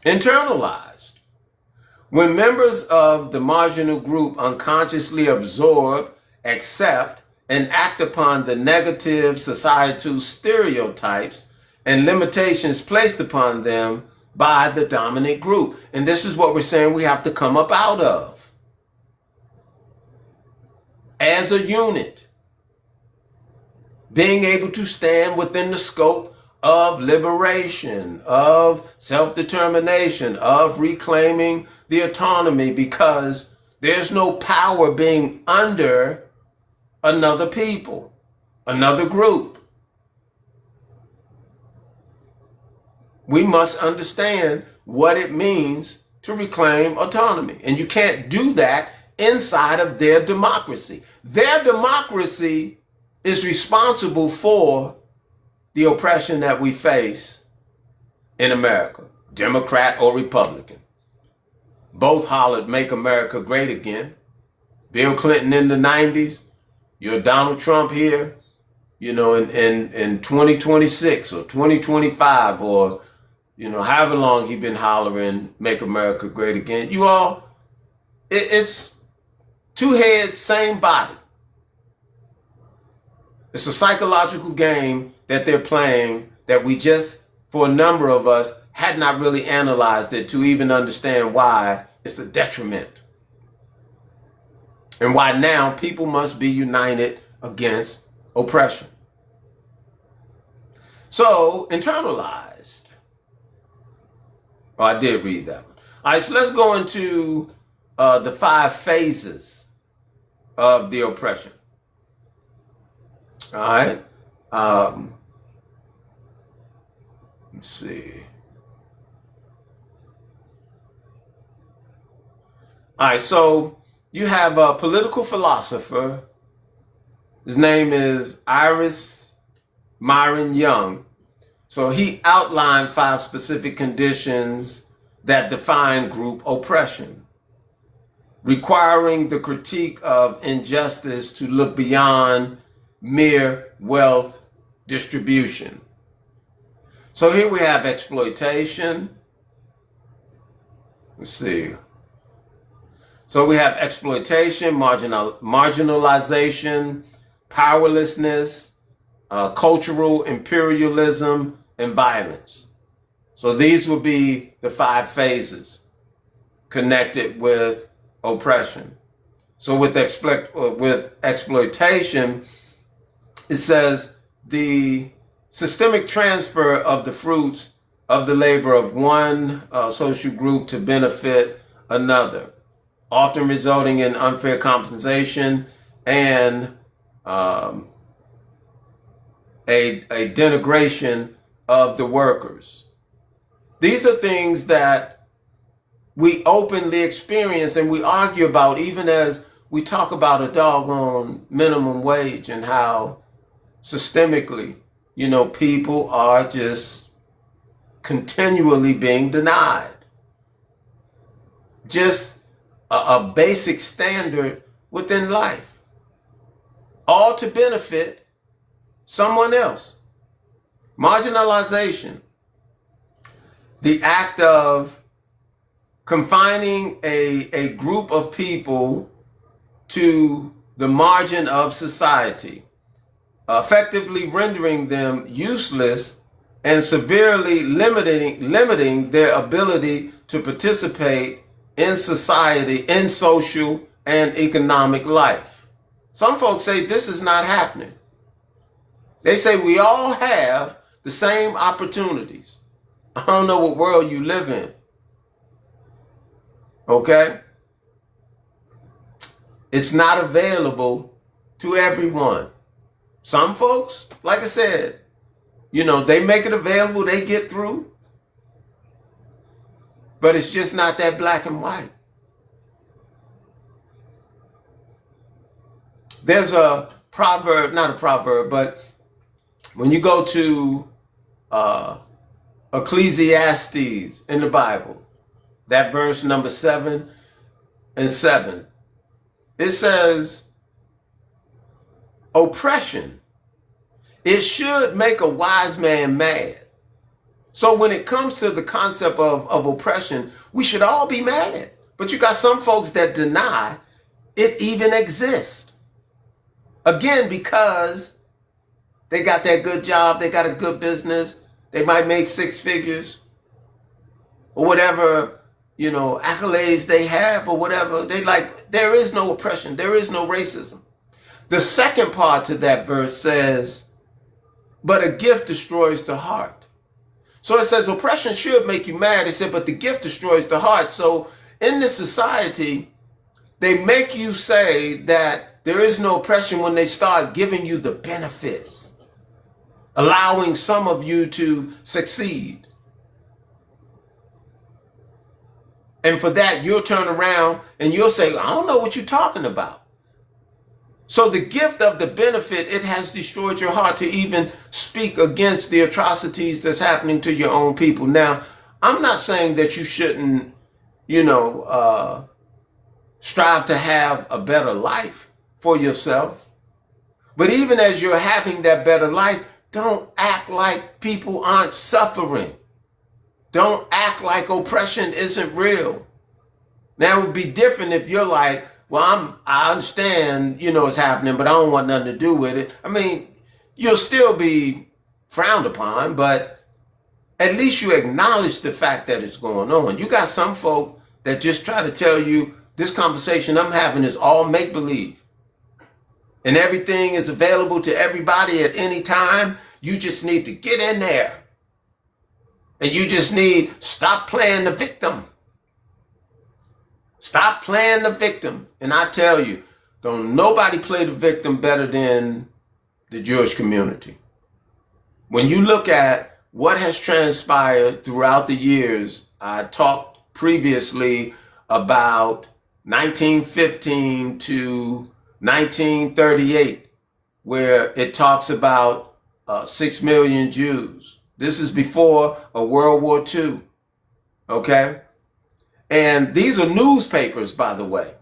Internalized. When members of the marginal group unconsciously absorb, accept, and act upon the negative societal stereotypes and limitations placed upon them by the dominant group. And this is what we're saying we have to come up out of. As a unit, being able to stand within the scope of liberation, of self-determination, of reclaiming the autonomy, because there's no power being under another people, another group. We must understand what it means to reclaim autonomy. And you can't do that inside of their democracy. Their democracy is responsible for the oppression that we face in America, Democrat or Republican. Both hollered, "Make America Great Again." Bill Clinton in the 90s, you're Donald Trump here, in 2026 or 2025 or, however long he's been hollering, "Make America Great Again." You all, it's two heads, same body. It's a psychological game that they're playing that we just, for a number of us, had not really analyzed it to even understand why it's a detriment. And why now people must be united against oppression. So, internalized. Oh, I did read that one. All right, so let's go into the 5 phases of the oppression. All right. Let's see. All right, so you have a political philosopher. His name is Iris Myron Young. So he outlined 5 specific conditions that define group oppression, requiring the critique of injustice to look beyond mere wealth distribution. So here we have exploitation. Let's see. So we have exploitation, marginalization, powerlessness, cultural imperialism, and violence. So these would be the 5 phases connected with oppression. So with exploitation, it says the systemic transfer of the fruits of the labor of one social group to benefit another, often resulting in unfair compensation and a denigration of the workers. These are things that we openly experience and we argue about, even as we talk about a doggone minimum wage and how systemically, people are just continually being denied. Just a basic standard within life, all to benefit someone else. Marginalization, the act of confining a group of people to the margin of society, effectively rendering them useless and severely limiting their ability to participate in society, in social and economic life. Some folks say this is not happening. They say we all have the same opportunities. I don't know what world you live in. Okay? It's not available to everyone. Some folks, like I said, they make it available, they get through. But it's just not that black and white. There's a proverb, not a proverb, but when you go to Ecclesiastes in the Bible, that verse number 7 and 7, it says, oppression, it should make a wise man mad. So when it comes to the concept of oppression, we should all be mad. But you got some folks that deny it even exists. Again, because they got that good job, they got a good business, they might make 6 figures, or whatever, accolades they have, or whatever. There is no oppression, there is no racism. The second part to that verse says, but a gift destroys the heart. So it says oppression should make you mad. It said, but the gift destroys the heart. So in this society, they make you say that there is no oppression when they start giving you the benefits, allowing some of you to succeed. And for that, you'll turn around and you'll say, I don't know what you're talking about. So the gift of the benefit, it has destroyed your heart to even speak against the atrocities that's happening to your own people. Now, I'm not saying that you shouldn't, strive to have a better life for yourself. But even as you're having that better life, don't act like people aren't suffering. Don't act like oppression isn't real. Now, it would be different if you're like, well, I understand, it's happening, but I don't want nothing to do with it. I mean, you'll still be frowned upon, but at least you acknowledge the fact that it's going on. You got some folk that just try to tell you this conversation I'm having is all make-believe. and everything is available to everybody at any time. You just need to get in there. And you just need, stop playing the victim. Stop playing the victim. And I tell you, don't nobody play the victim better than the Jewish community. When you look at what has transpired throughout the years, I talked previously about 1915 to 1938, where it talks about 6 million Jews. This is before a World War II, okay? And these are newspapers, by the way.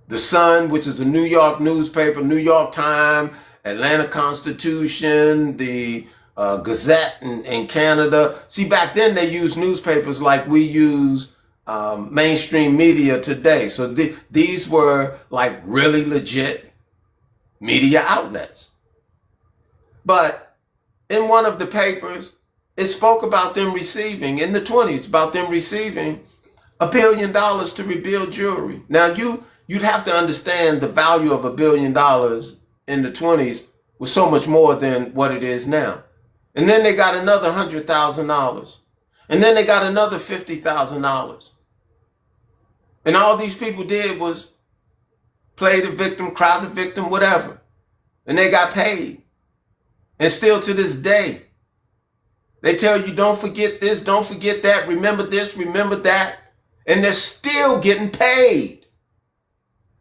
The Sun, which is a New York newspaper, New York Times, Atlanta Constitution, the Gazette in Canada. See, back then they used newspapers like we use mainstream media today. So these were like really legit media outlets. But in one of the papers, it spoke about them receiving, in the 20s, about them receiving $1 billion to rebuild Jewry. Now, you'd have to understand the value of $1 billion in the 20s was so much more than what it is now. And then they got another $100,000. And then they got another $50,000. And all these people did was play the victim, cry the victim, whatever. And they got paid. And still to this day, they tell you, don't forget this, don't forget that, remember this, remember that. And they're still getting paid.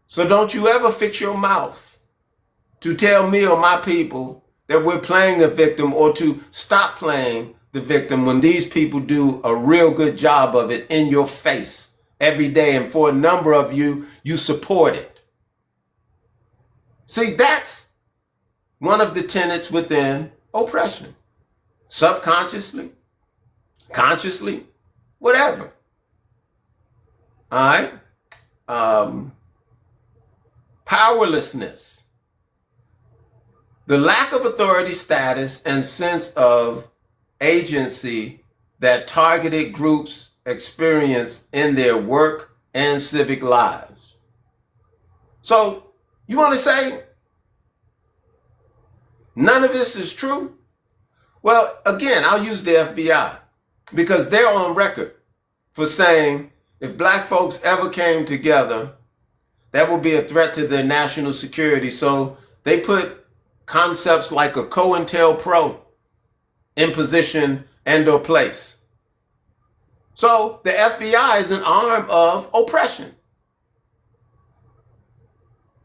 So don't you ever fix your mouth to tell me or my people that we're playing the victim, or to stop playing the victim when these people do a real good job of it in your face every day. And for a number of you, you support it. See, that's one of the tenets within oppression. Subconsciously, consciously, whatever. All right. Powerlessness. The lack of authority status and sense of agency that targeted groups experience in their work and civic lives. So you want to say none of this is true? Well, again, I'll use the FBI because they're on record for saying if black folks ever came together, that would be a threat to their national security. So they put concepts like a COINTELPRO in position and or place. So the FBI is an arm of oppression.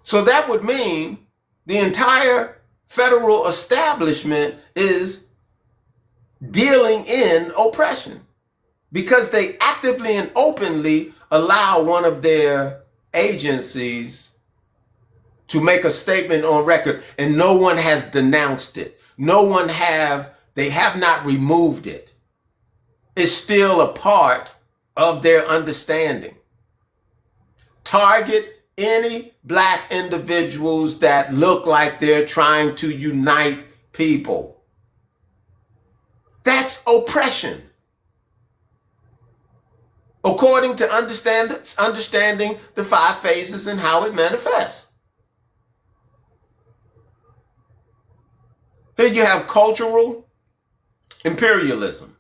So that would mean the entire federal establishment is dealing in oppression because they actively and openly allow one of their agencies to make a statement on record, and no one has denounced it. They have not removed it. It's still a part of their understanding. Target any black individuals that look like they're trying to unite people. That's oppression. According to understanding the 5 phases and how it manifests. Here you have cultural imperialism.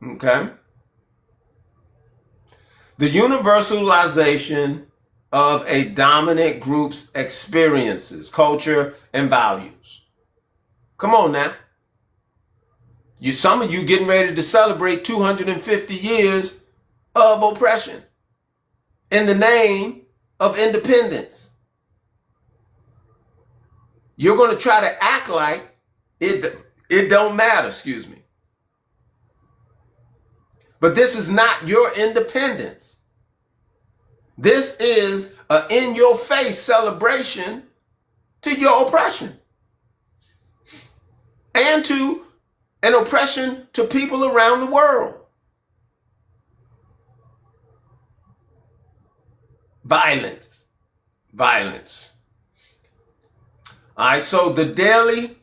Okay? The universalization of a dominant group's experiences, culture, and values. Come on now. Some of you getting ready to celebrate 250 years of oppression in the name of independence. You're going to try to act like it don't matter, excuse me. But this is not your independence. This is an in-your-face celebration to your oppression. And to an oppression to people around the world. Violence. All right, so the daily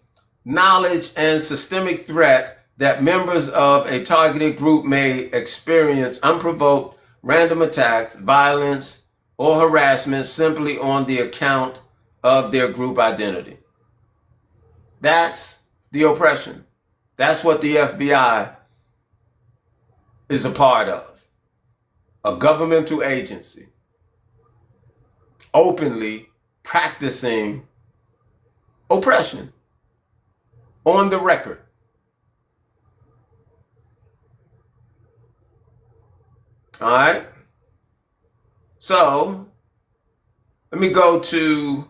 knowledge and systemic threat that members of a targeted group may experience unprovoked random attacks, violence, or harassment simply on the account of their group identity. That's the oppression. That's what the FBI is a part of. A governmental agency openly practicing oppression on the record. All right. So let me go to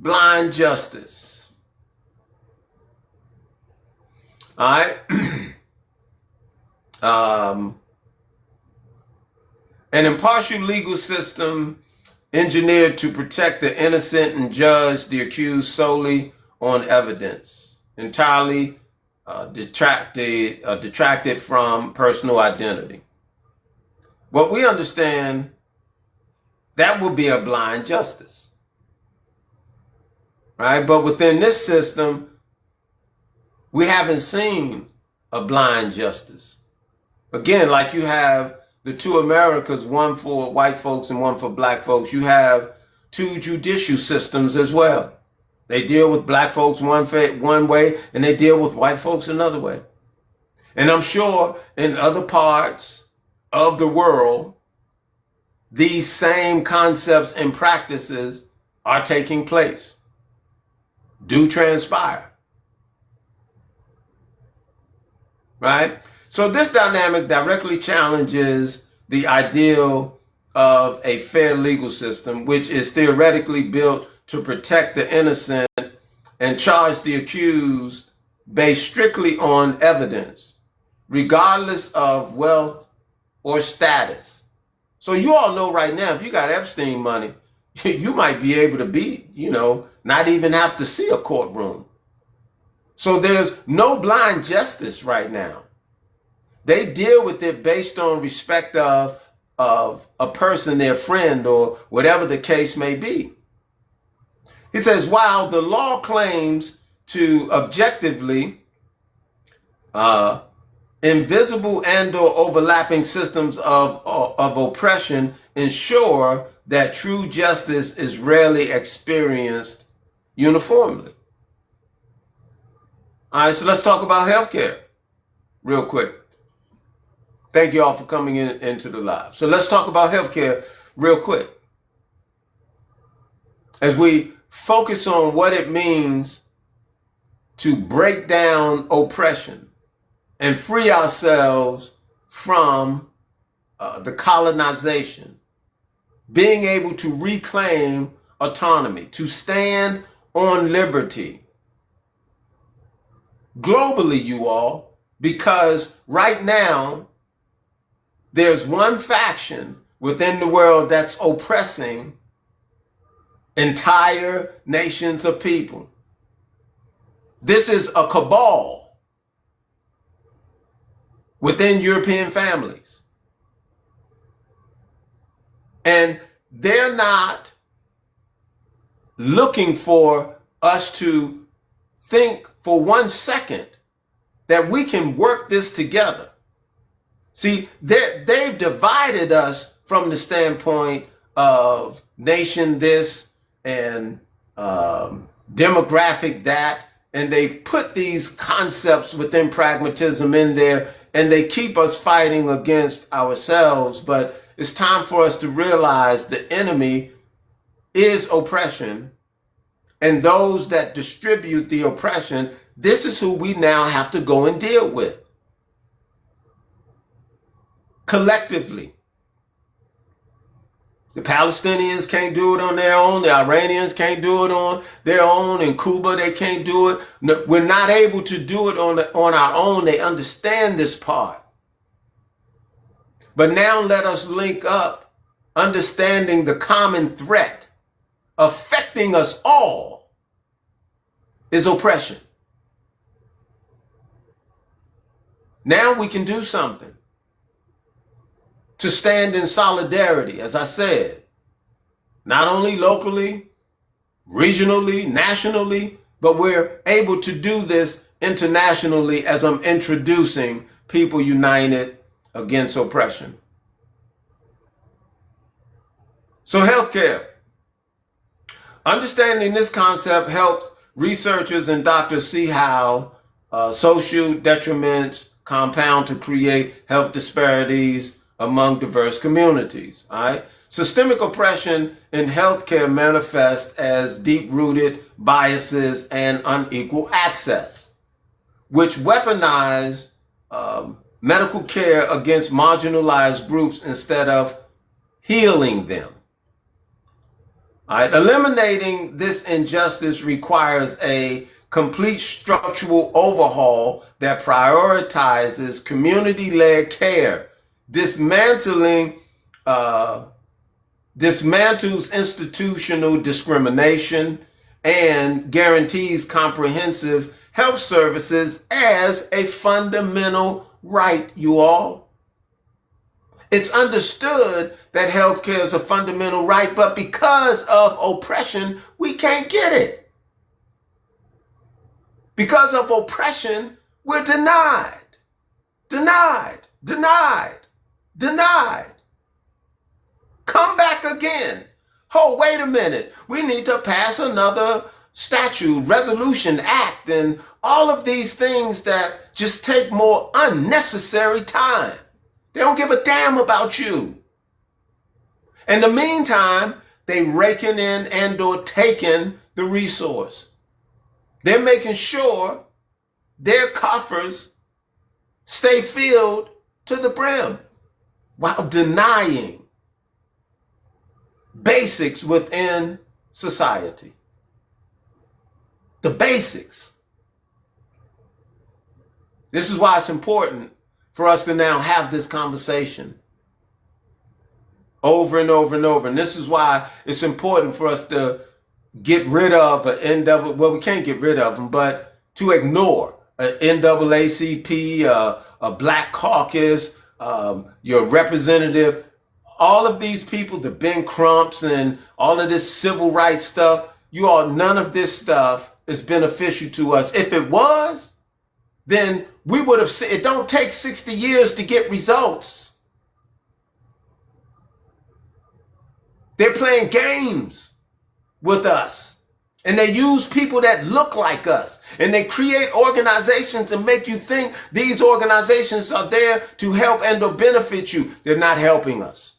blind justice. All right. An impartial legal system engineered to protect the innocent and judge the accused solely on evidence, entirely detracted from personal identity. What we understand, that will be a blind justice, right? But within this system, we haven't seen a blind justice. Again, like you have the two Americas, one for white folks and one for black folks, you have two judicial systems as well. They deal with black folks one way and they deal with white folks another way. And I'm sure in other parts of the world, these same concepts and practices are taking place, do transpire, right? So this dynamic directly challenges the ideal of a fair legal system, which is theoretically built to protect the innocent and charge the accused based strictly on evidence, regardless of wealth or status. So you all know right now, if you got Epstein money, you might be able to be, not even have to see a courtroom. So there's no blind justice right now. They deal with it based on respect of a person, their friend, or whatever the case may be. He says, while the law claims to objectively invisible and or overlapping systems of oppression ensure that true justice is rarely experienced uniformly. All right, so let's talk about healthcare real quick. Thank you all for coming into the live. So let's talk about healthcare real quick. As we focus on what it means to break down oppression and free ourselves from the colonization, being able to reclaim autonomy, to stand on liberty globally, you all, because right now there's one faction within the world that's oppressing entire nations of people. This is a cabal within European families. And they're not looking for us to think for 1 second that we can work this together. See, they've divided us from the standpoint of nation this and demographic that, and they've put these concepts within pragmatism in there, and they keep us fighting against ourselves. But it's time for us to realize the enemy is oppression, and those that distribute the oppression, this is who we now have to go and deal with collectively. The Palestinians can't do it on their own. The Iranians can't do it on their own. In Cuba, they can't do it. No, we're not able to do it on our own. They understand this part. But now let us link up, understanding the common threat affecting us all is oppression. Now we can do something to stand in solidarity, as I said, not only locally, regionally, nationally, but we're able to do this internationally as I'm introducing People United Against Oppression. So healthcare. Understanding this concept helps researchers and doctors see how social detriments compound to create health disparities among diverse communities. All right. Systemic oppression in healthcare manifests as deep-rooted biases and unequal access, which weaponize medical care against marginalized groups instead of healing them. All right. Eliminating this injustice requires a complete structural overhaul that prioritizes community-led care, dismantles institutional discrimination, and guarantees comprehensive health services as a fundamental right, you all. It's understood that healthcare is a fundamental right, but because of oppression, we can't get it. Because of oppression, we're denied. Denied. Come back again. Oh, wait a minute. We need to pass another statute, resolution, act, and all of these things that just take more unnecessary time. They don't give a damn about you. In the meantime, they raking in and or taking the resource. They're making sure their coffers stay filled to the brim while denying basics within society. The basics. This is why it's important for us to now have this conversation over and over and over. And this is why it's important for us to get rid of an NAACP, well, we can't get rid of them, but to ignore an NAACP, a Black Caucus, your representative, all of these people, the Ben Crumps and all of this civil rights stuff, you all, none of this stuff is beneficial to us. If it was, then we would have said, it don't take 60 years to get results. They're playing games with us. And they use people that look like us. And they create organizations and make you think these organizations are there to help and to benefit you. They're not helping us.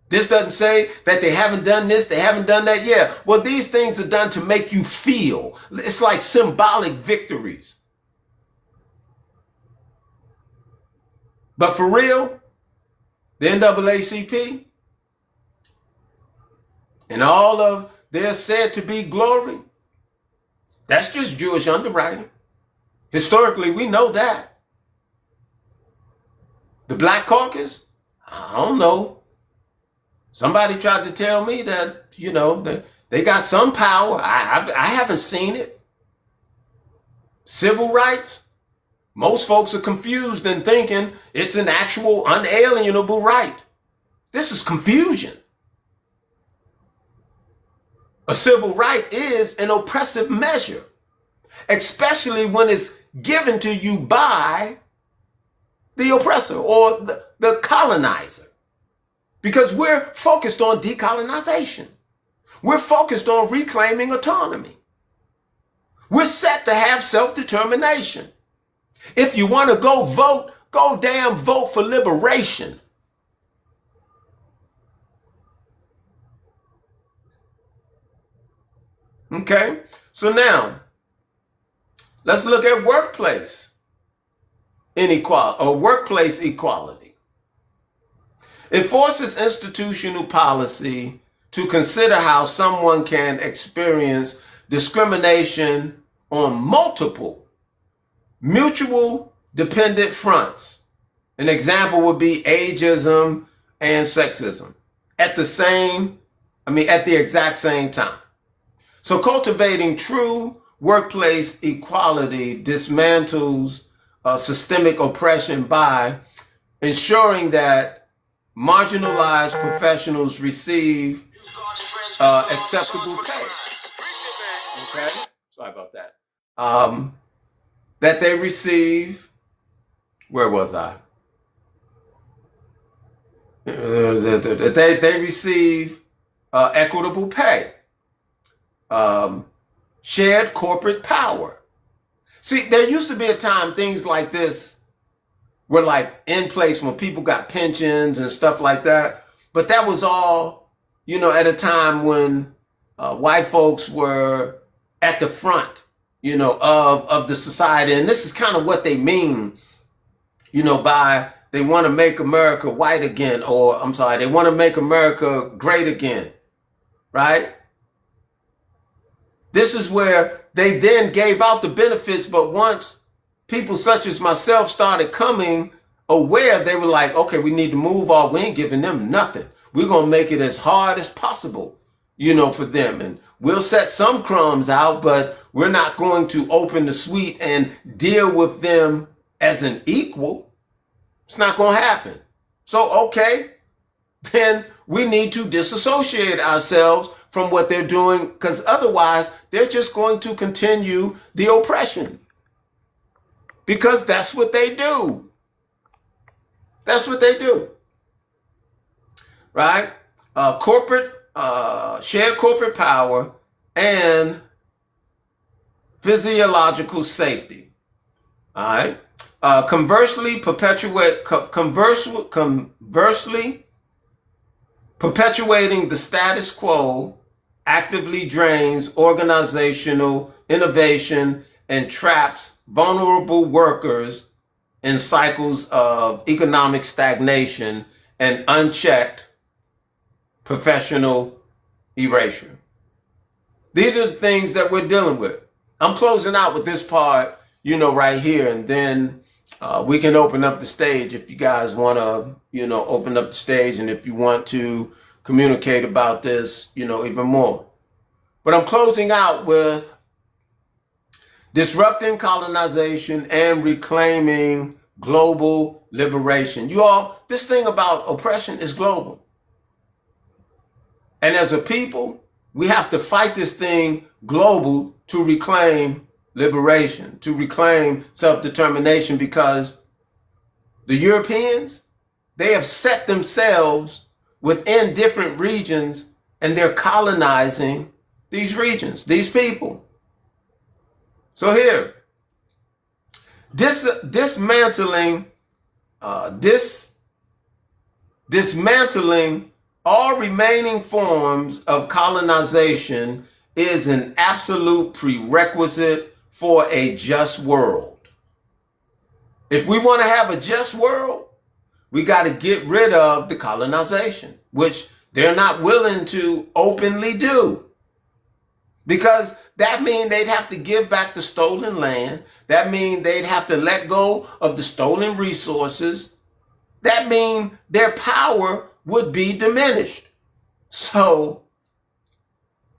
This doesn't say that they haven't done this, they haven't done that. Yeah, well, these things are done to make you feel. It's like symbolic victories. But for real, the NAACP and all of their said to be glory, that's just Jewish underwriting. Historically, we know that. The Black Caucus, I don't know. Somebody tried to tell me that, you know, they got some power. I haven't seen it. Civil rights, most folks are confused and thinking it's an actual unalienable right. This is confusion. A civil right is an oppressive measure, especially when it's given to you by the oppressor or the colonizer. Because we're focused on decolonization. We're focused on reclaiming autonomy. We're set to have self-determination. If you want to go vote, go damn vote for liberation. Okay, so now let's look at workplace inequality or workplace equality. It forces institutional policy to consider how someone can experience discrimination on multiple mutual dependent fronts. An example would be ageism and sexism at the exact same time. So cultivating true workplace equality dismantles systemic oppression by ensuring that marginalized professionals receive acceptable pay. Okay, sorry about that. That they receive, where was I? They receive equitable pay, shared corporate power. See, there used to be a time things like this were like in place when people got pensions and stuff like that. But that was all, at a time when white folks were at the front, of the society. And this is kind of what they mean, by they want to make America white again, or I'm sorry, they want to make America great again, right? This is where they then gave out the benefits, but once people such as myself started coming aware, they were like, okay, we need to move on. We ain't giving them nothing. We're going to make it as hard as possible, for them. And we'll set some crumbs out, but we're not going to open the suite and deal with them as an equal. It's not going to happen. So, okay, then we need to disassociate ourselves from what they're doing, because otherwise they're just going to continue the oppression. Because that's what they do. That's what they do. Right? Shared corporate power and physiological safety. All right? Conversely, perpetuating the status quo actively drains organizational innovation and traps vulnerable workers in cycles of economic stagnation and unchecked professional erasure. These are the things that we're dealing with. I'm closing out with this part, right here, and then we can open up the stage if you guys want to, open up the stage, and if you want to communicate about this, even more. But I'm closing out with disrupting colonization and reclaiming global liberation. You all, this thing about oppression is global. And as a people, we have to fight this thing global to reclaim liberation, to reclaim self-determination, because the Europeans, they have set themselves within different regions and they're colonizing these regions, these people. So here, dismantling all remaining forms of colonization is an absolute prerequisite for a just world. If we want to have a just world, we got to get rid of the colonization, which they're not willing to openly do. Because that means they'd have to give back the stolen land. That means they'd have to let go of the stolen resources. That means their power would be diminished. So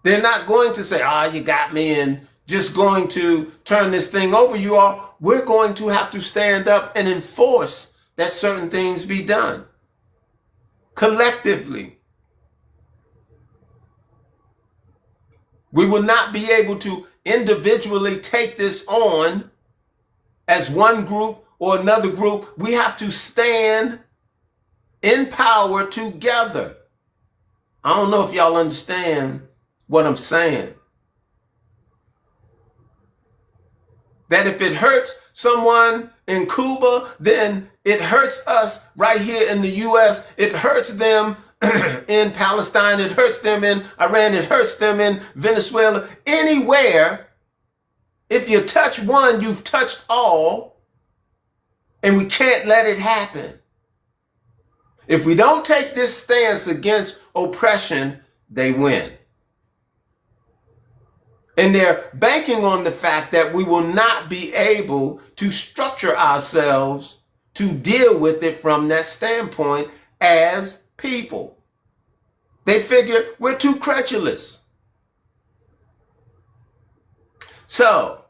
they're not going to say, you got me, and just going to turn this thing over. You all, we're going to have to stand up and enforce that certain things be done collectively. We will not be able to individually take this on as one group or another group. We have to stand in power together. I don't know if y'all understand what I'm saying. That if it hurts someone in Cuba, then it hurts us right here in the U.S. It hurts them in Palestine. It hurts them in Iran. It hurts them in Venezuela. Anywhere, if you touch one, you've touched all, and we can't let it happen. If we don't take this stance against oppression, they win. And they're banking on the fact that we will not be able to structure ourselves to deal with it from that standpoint as people. They figure we're too credulous. So,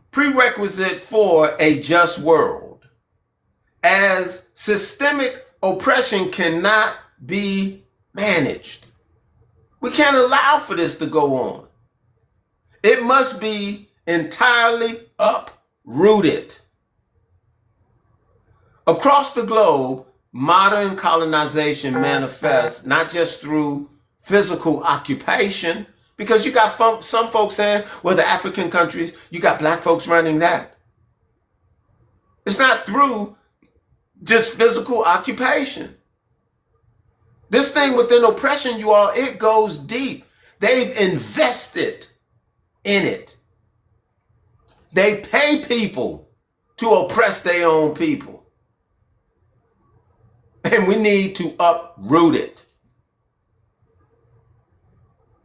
prerequisite for a just world, as systemic oppression cannot be managed. We can't allow for this to go on. It must be entirely uprooted. Across the globe, modern colonization manifests not just through physical occupation, because you got some folks saying, well, the African countries, you got black folks running that. It's not through just physical occupation. This thing within oppression, you all, it goes deep. They've invested in it. They pay people to oppress their own people. And we need to uproot it.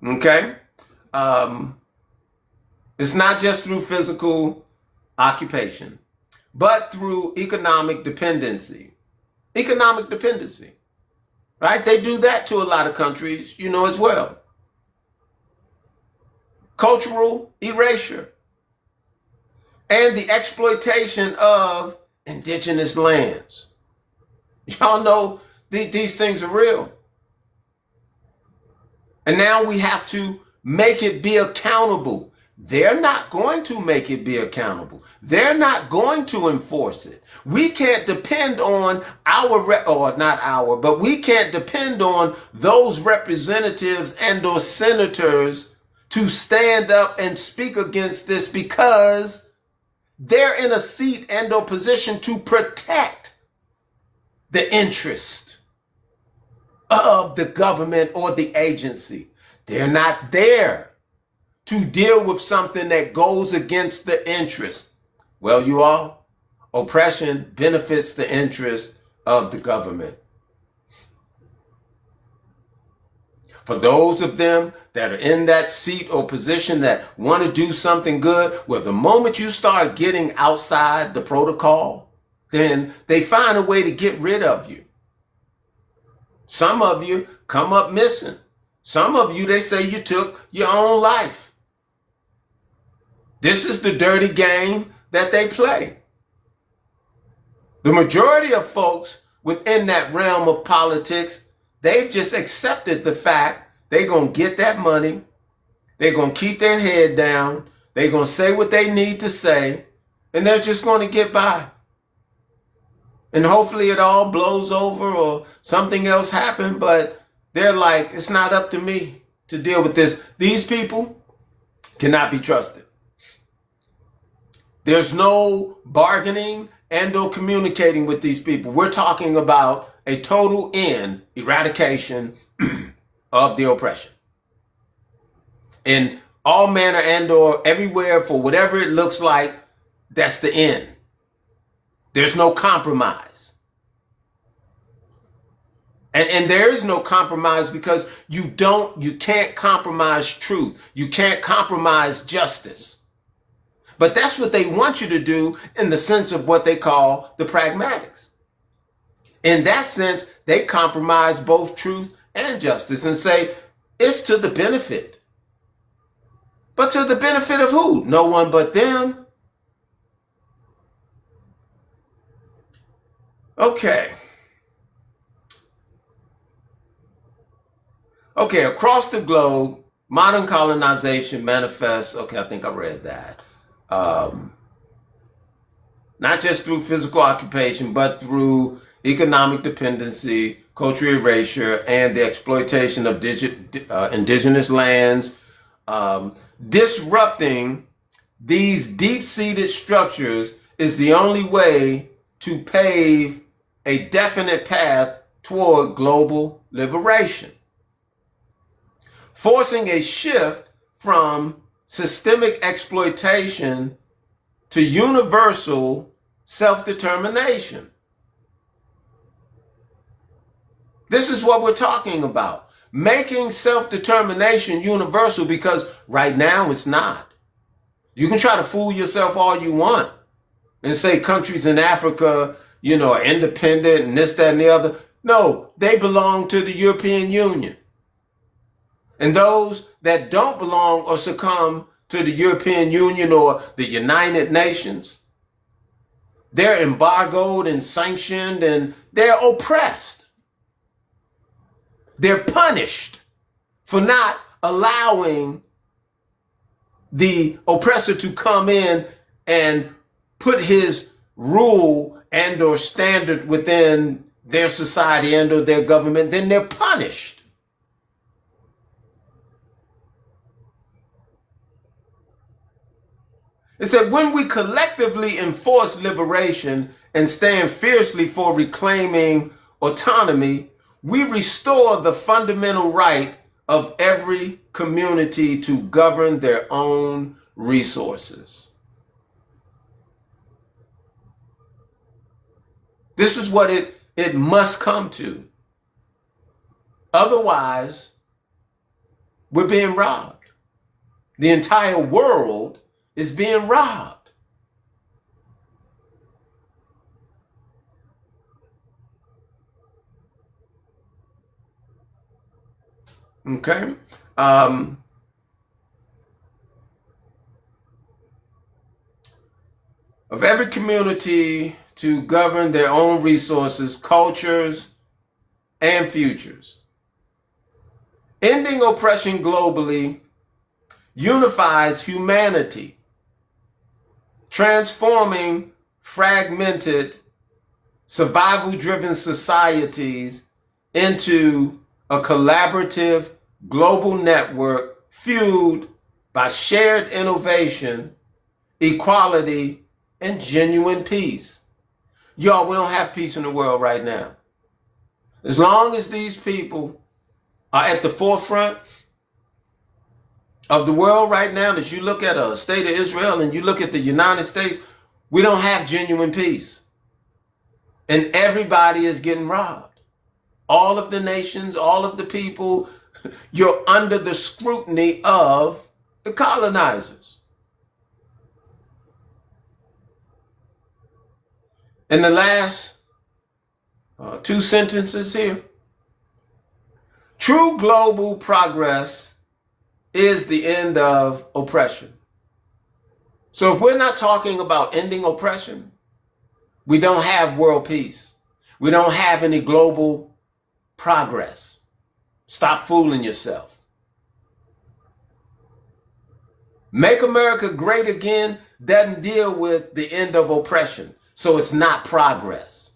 Okay? It's not just through physical occupation, but through economic dependency. Economic dependency. Right? They do that to a lot of countries, as well. Cultural erasure. And the exploitation of indigenous lands. Y'all know these things are real. And now we have to make it be accountable. They're not going to make it be accountable. They're not going to enforce it. We can't depend on we can't depend on those representatives and or senators to stand up and speak against this, because they're in a seat and or position to protect the interest of the government or the agency. They're not there to deal with something that goes against the interest. Well, you all, oppression benefits the interest of the government. For those of them that are in that seat or position that want to do something good, well, the moment you start getting outside the protocol, then they find a way to get rid of you. Some of you come up missing. Some of you, they say you took your own life. This is the dirty game that they play. The majority of folks within that realm of politics, they've just accepted the fact they're going to get that money. They're going to keep their head down. They're going to say what they need to say, and they're just going to get by. And hopefully it all blows over or something else happens, but they're like, it's not up to me to deal with this. These people cannot be trusted. There's no bargaining and or communicating with these people. We're talking about a total eradication of the oppression. In all manner and or everywhere, for whatever it looks like, that's the end. There's no compromise. And there is no compromise because you can't compromise truth. You can't compromise justice. But that's what they want you to do in the sense of what they call the pragmatics. In that sense, they compromise both truth and justice and say it's to the benefit. But to the benefit of who? No one but them. Okay, across the globe, modern colonization manifests. Okay, I think I read that. Not just through physical occupation, but through economic dependency, cultural erasure, and the exploitation of indigenous lands. Disrupting these deep-seated structures is the only way to pave a definite path toward global liberation. Forcing a shift from systemic exploitation to universal self-determination. This is what we're talking about. Making self-determination universal, because right now it's not. You can try to fool yourself all you want and say countries in Africa, are independent and this, that, and the other. No, they belong to the European Union. And those that don't belong or succumb to the European Union or the United Nations, they're embargoed and sanctioned and they're oppressed. They're punished for not allowing the oppressor to come in and put his rule and or standard within their society and or their government, then they're punished. It said, when we collectively enforce liberation and stand fiercely for reclaiming autonomy, we restore the fundamental right of every community to govern their own resources. This is what it must come to. Otherwise, we're being robbed. The entire world is being robbed. Okay. Of every community to govern their own resources, cultures, and futures. Ending oppression globally unifies humanity, transforming fragmented, survival-driven societies into a collaborative global network fueled by shared innovation, equality, and genuine peace. Y'all, we don't have peace in the world right now. As long as these people are at the forefront of the world right now, as you look at a state of Israel and you look at the United States, we don't have genuine peace. And everybody is getting robbed. All of the nations, all of the people, you're under the scrutiny of the colonizers. In the last two sentences here, true global progress is the end of oppression. So if we're not talking about ending oppression, we don't have world peace. We don't have any global progress. Stop fooling yourself. Make America Great Again doesn't deal with the end of oppression, so it's not progress.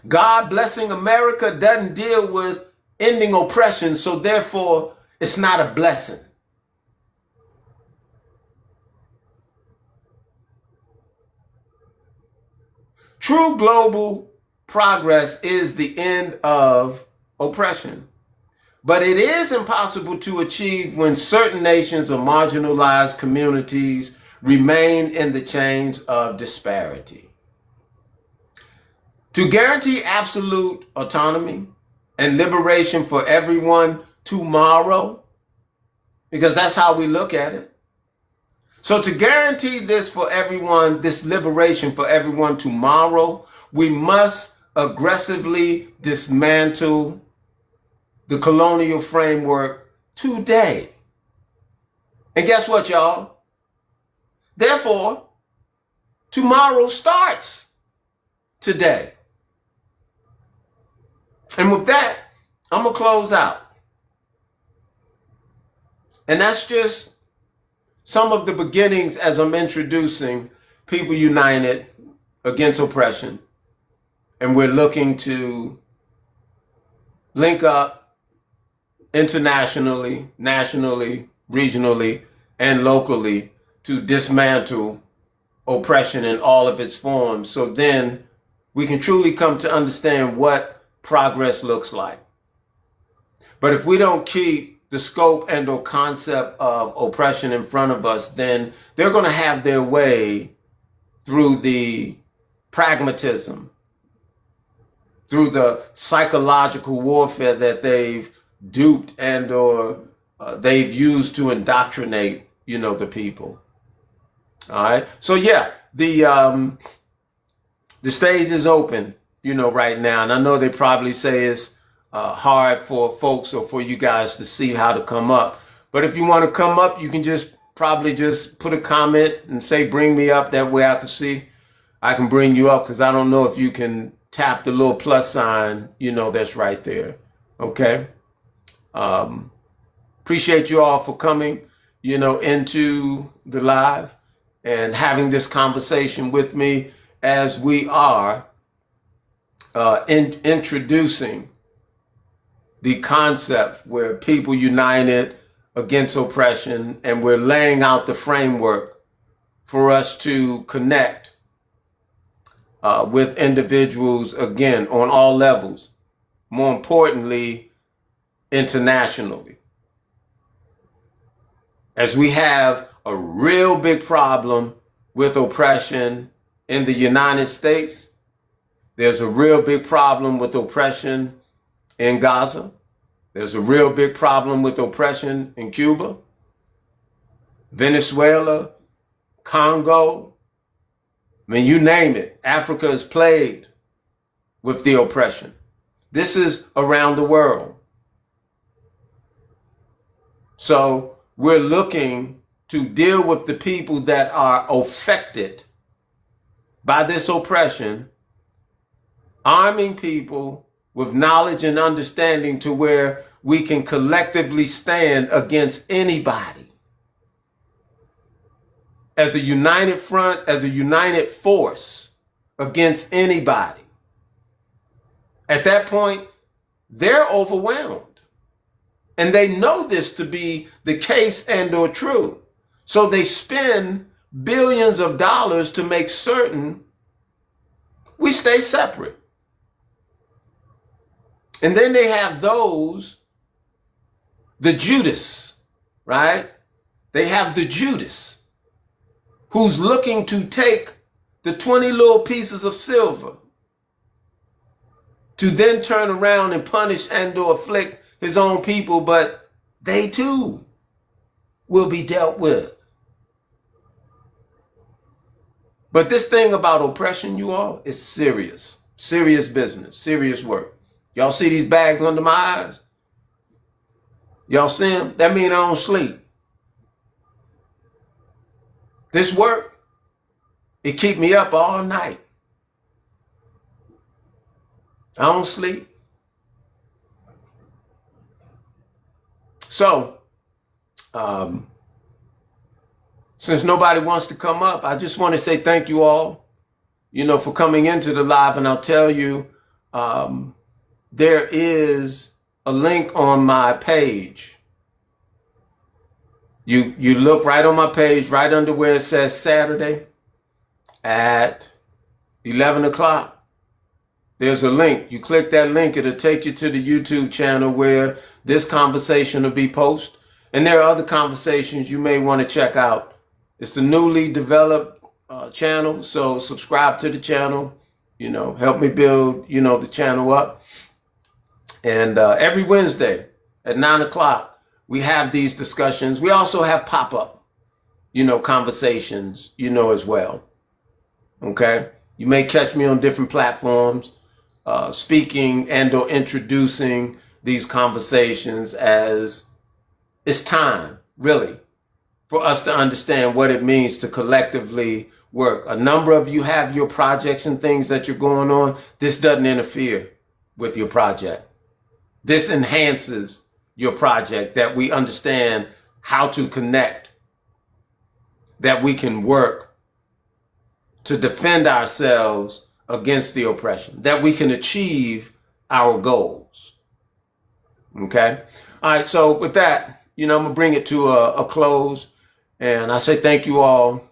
God Blessing America doesn't deal with ending oppression, so therefore it's not a blessing. True global progress is the end of oppression. But it is impossible to achieve when certain nations or marginalized communities remain in the chains of disparity. To guarantee absolute autonomy and liberation for everyone tomorrow, because that's how we look at it. So to guarantee this for everyone, this liberation for everyone tomorrow, we must aggressively dismantle the colonial framework today. And guess what, y'all? Therefore, tomorrow starts today. And with that, I'm going to close out. And that's just some of the beginnings as I'm introducing People United Against Oppression. And we're looking to link up internationally, nationally, regionally, and locally to dismantle oppression in all of its forms. So then we can truly come to understand what progress looks like. But if we don't keep the scope and or concept of oppression in front of us, then they're going to have their way through the pragmatism, through the psychological warfare that they've duped and or they've used to indoctrinate, the people. All right. So yeah, the stage is open, right now. And I know they probably say it's hard for folks or for you guys to see how to come up. But if you want to come up, you can probably just put a comment and say, bring me up. That way I can see, I can bring you up, because I don't know if you can tap the little plus sign, that's right there. Okay. Appreciate you all for coming, into the live and having this conversation with me as we are introducing the concept where people united against oppression, and we're laying out the framework for us to connect with individuals, again, on all levels, more importantly, internationally. As we have a real big problem with oppression in the United States, there's a real big problem with oppression in Gaza. There's a real big problem with oppression in Cuba, Venezuela, Congo. I mean, you name it. Africa is plagued with the oppression. This is around the world. So we're looking to deal with the people that are affected by this oppression, arming people with knowledge and understanding to where we can collectively stand against anybody. As a united front, as a united force against anybody. At that point, they're overwhelmed. And they know this to be the case and or true. So they spend billions of dollars to make certain we stay separate. And then they have those, the Judas, right? They have the Judas who's looking to take the 20 little pieces of silver to then turn around and punish and or afflict his own people, but they too will be dealt with. But this thing about oppression, you all, is serious. Serious business, serious work. Y'all see these bags under my eyes? Y'all see them? That means I don't sleep. This work, it keep me up all night. I don't sleep. So, since nobody wants to come up, I just want to say thank you all, for coming into the live. And I'll tell you, there is a link on my page. You look right on my page, right under where it says Saturday at 11 o'clock. There's a link. You click that link, it'll take you to the YouTube channel where this conversation will be posted. And there are other conversations you may want to check out. It's a newly developed channel, so subscribe to the channel. Help me build, the channel up. And every Wednesday at 9 o'clock, we have these discussions. We also have pop-up, conversations, as well. Okay? You may catch me on different platforms, speaking and or introducing these conversations as it's time, really, for us to understand what it means to collectively work. A number of you have your projects and things that you're going on. This doesn't interfere with your project. This enhances your project, that we understand how to connect, that we can work to defend ourselves against the oppression, that we can achieve our goals. Okay? All right, so with that, I'm going to bring it to a close. And I say thank you all,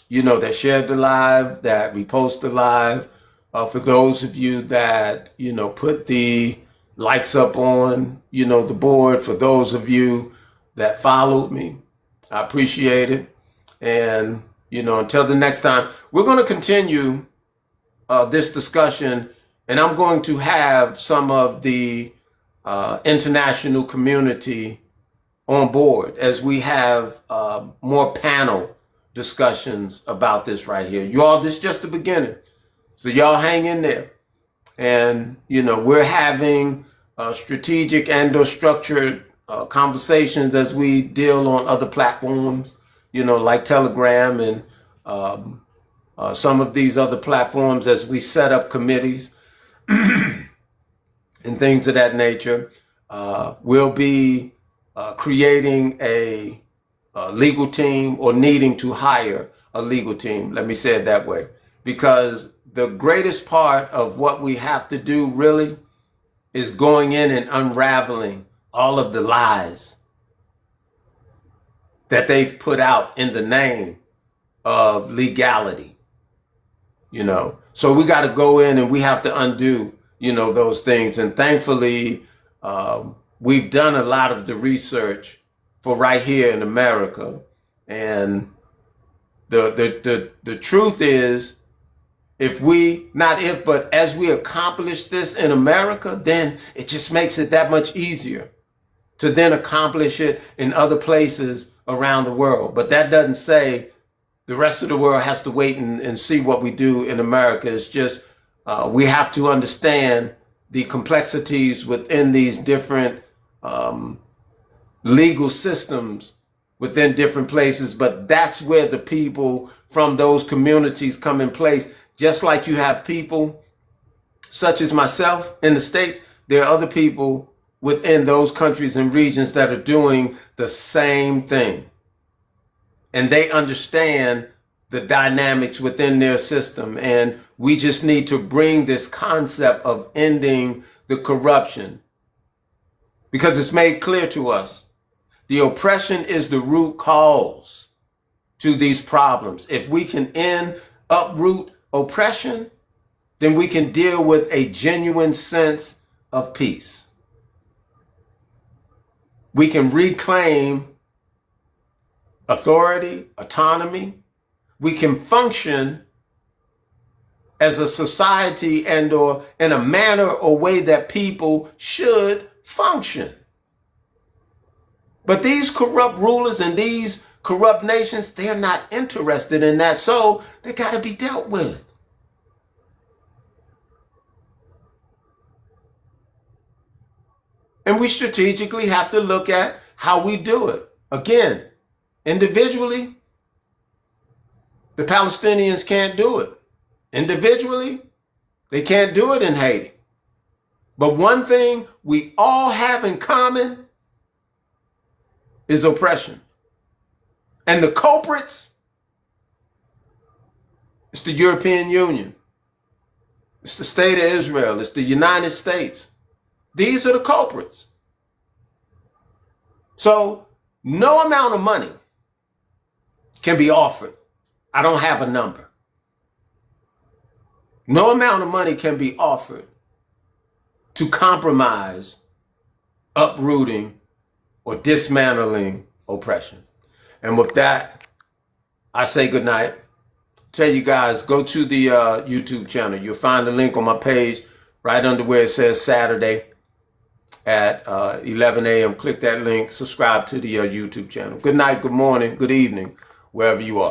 that shared the live, that repost the live. For those of you that, put the likes up on, the board. For those of you that followed me, I appreciate it. And, until the next time, we're going to continue this discussion, and I'm going to have some of the international community on board as we have more panel discussions about this right here. You all, this is just the beginning. So y'all hang in there. And, we're having strategic and or structured conversations as we deal on other platforms, like Telegram and some of these other platforms, as we set up committees and things of that nature. We'll be creating a legal team, or needing to hire a legal team. Let me say it that way, because the greatest part of what we have to do really is going in and unraveling all of the lies that they've put out in the name of legality, you know. So we got to go in and we have to undo, you know, those things. And thankfully, we've done a lot of the research for right here in America. And the truth is, if we, not if, but as we accomplish this in America, then it just makes it that much easier to then accomplish it in other places around the world. But that doesn't say the rest of the world has to wait and see what we do in America. It's just we have to understand the complexities within these different legal systems within different places. But that's where the people from those communities come in place. Just like you have people such as myself in the States, there are other people within those countries and regions that are doing the same thing. And they understand the dynamics within their system. And we just need to bring this concept of ending the corruption, because it's made clear to us the oppression is the root cause to these problems. If we can uproot oppression, then we can deal with a genuine sense of peace. We can reclaim authority, autonomy. We can function as a society and or in a manner or way that people should function. But these corrupt rulers and these corrupt nations, they're not interested in that. So they got to be dealt with. And we strategically have to look at how we do it. Again, individually, the Palestinians can't do it. Individually, they can't do it in Haiti. But one thing we all have in common is oppression. And the culprits, it's the European Union. It's the state of Israel. It's the United States. These are the culprits. So no amount of money can be offered. I don't have a number. No amount of money can be offered to compromise, uprooting, or dismantling oppression. And with that, I say good night. Tell you guys, go to the YouTube channel. You'll find the link on my page right under where it says Saturday at 11 a.m. Click that link, subscribe to the YouTube channel. Good night, good morning, good evening, wherever you are.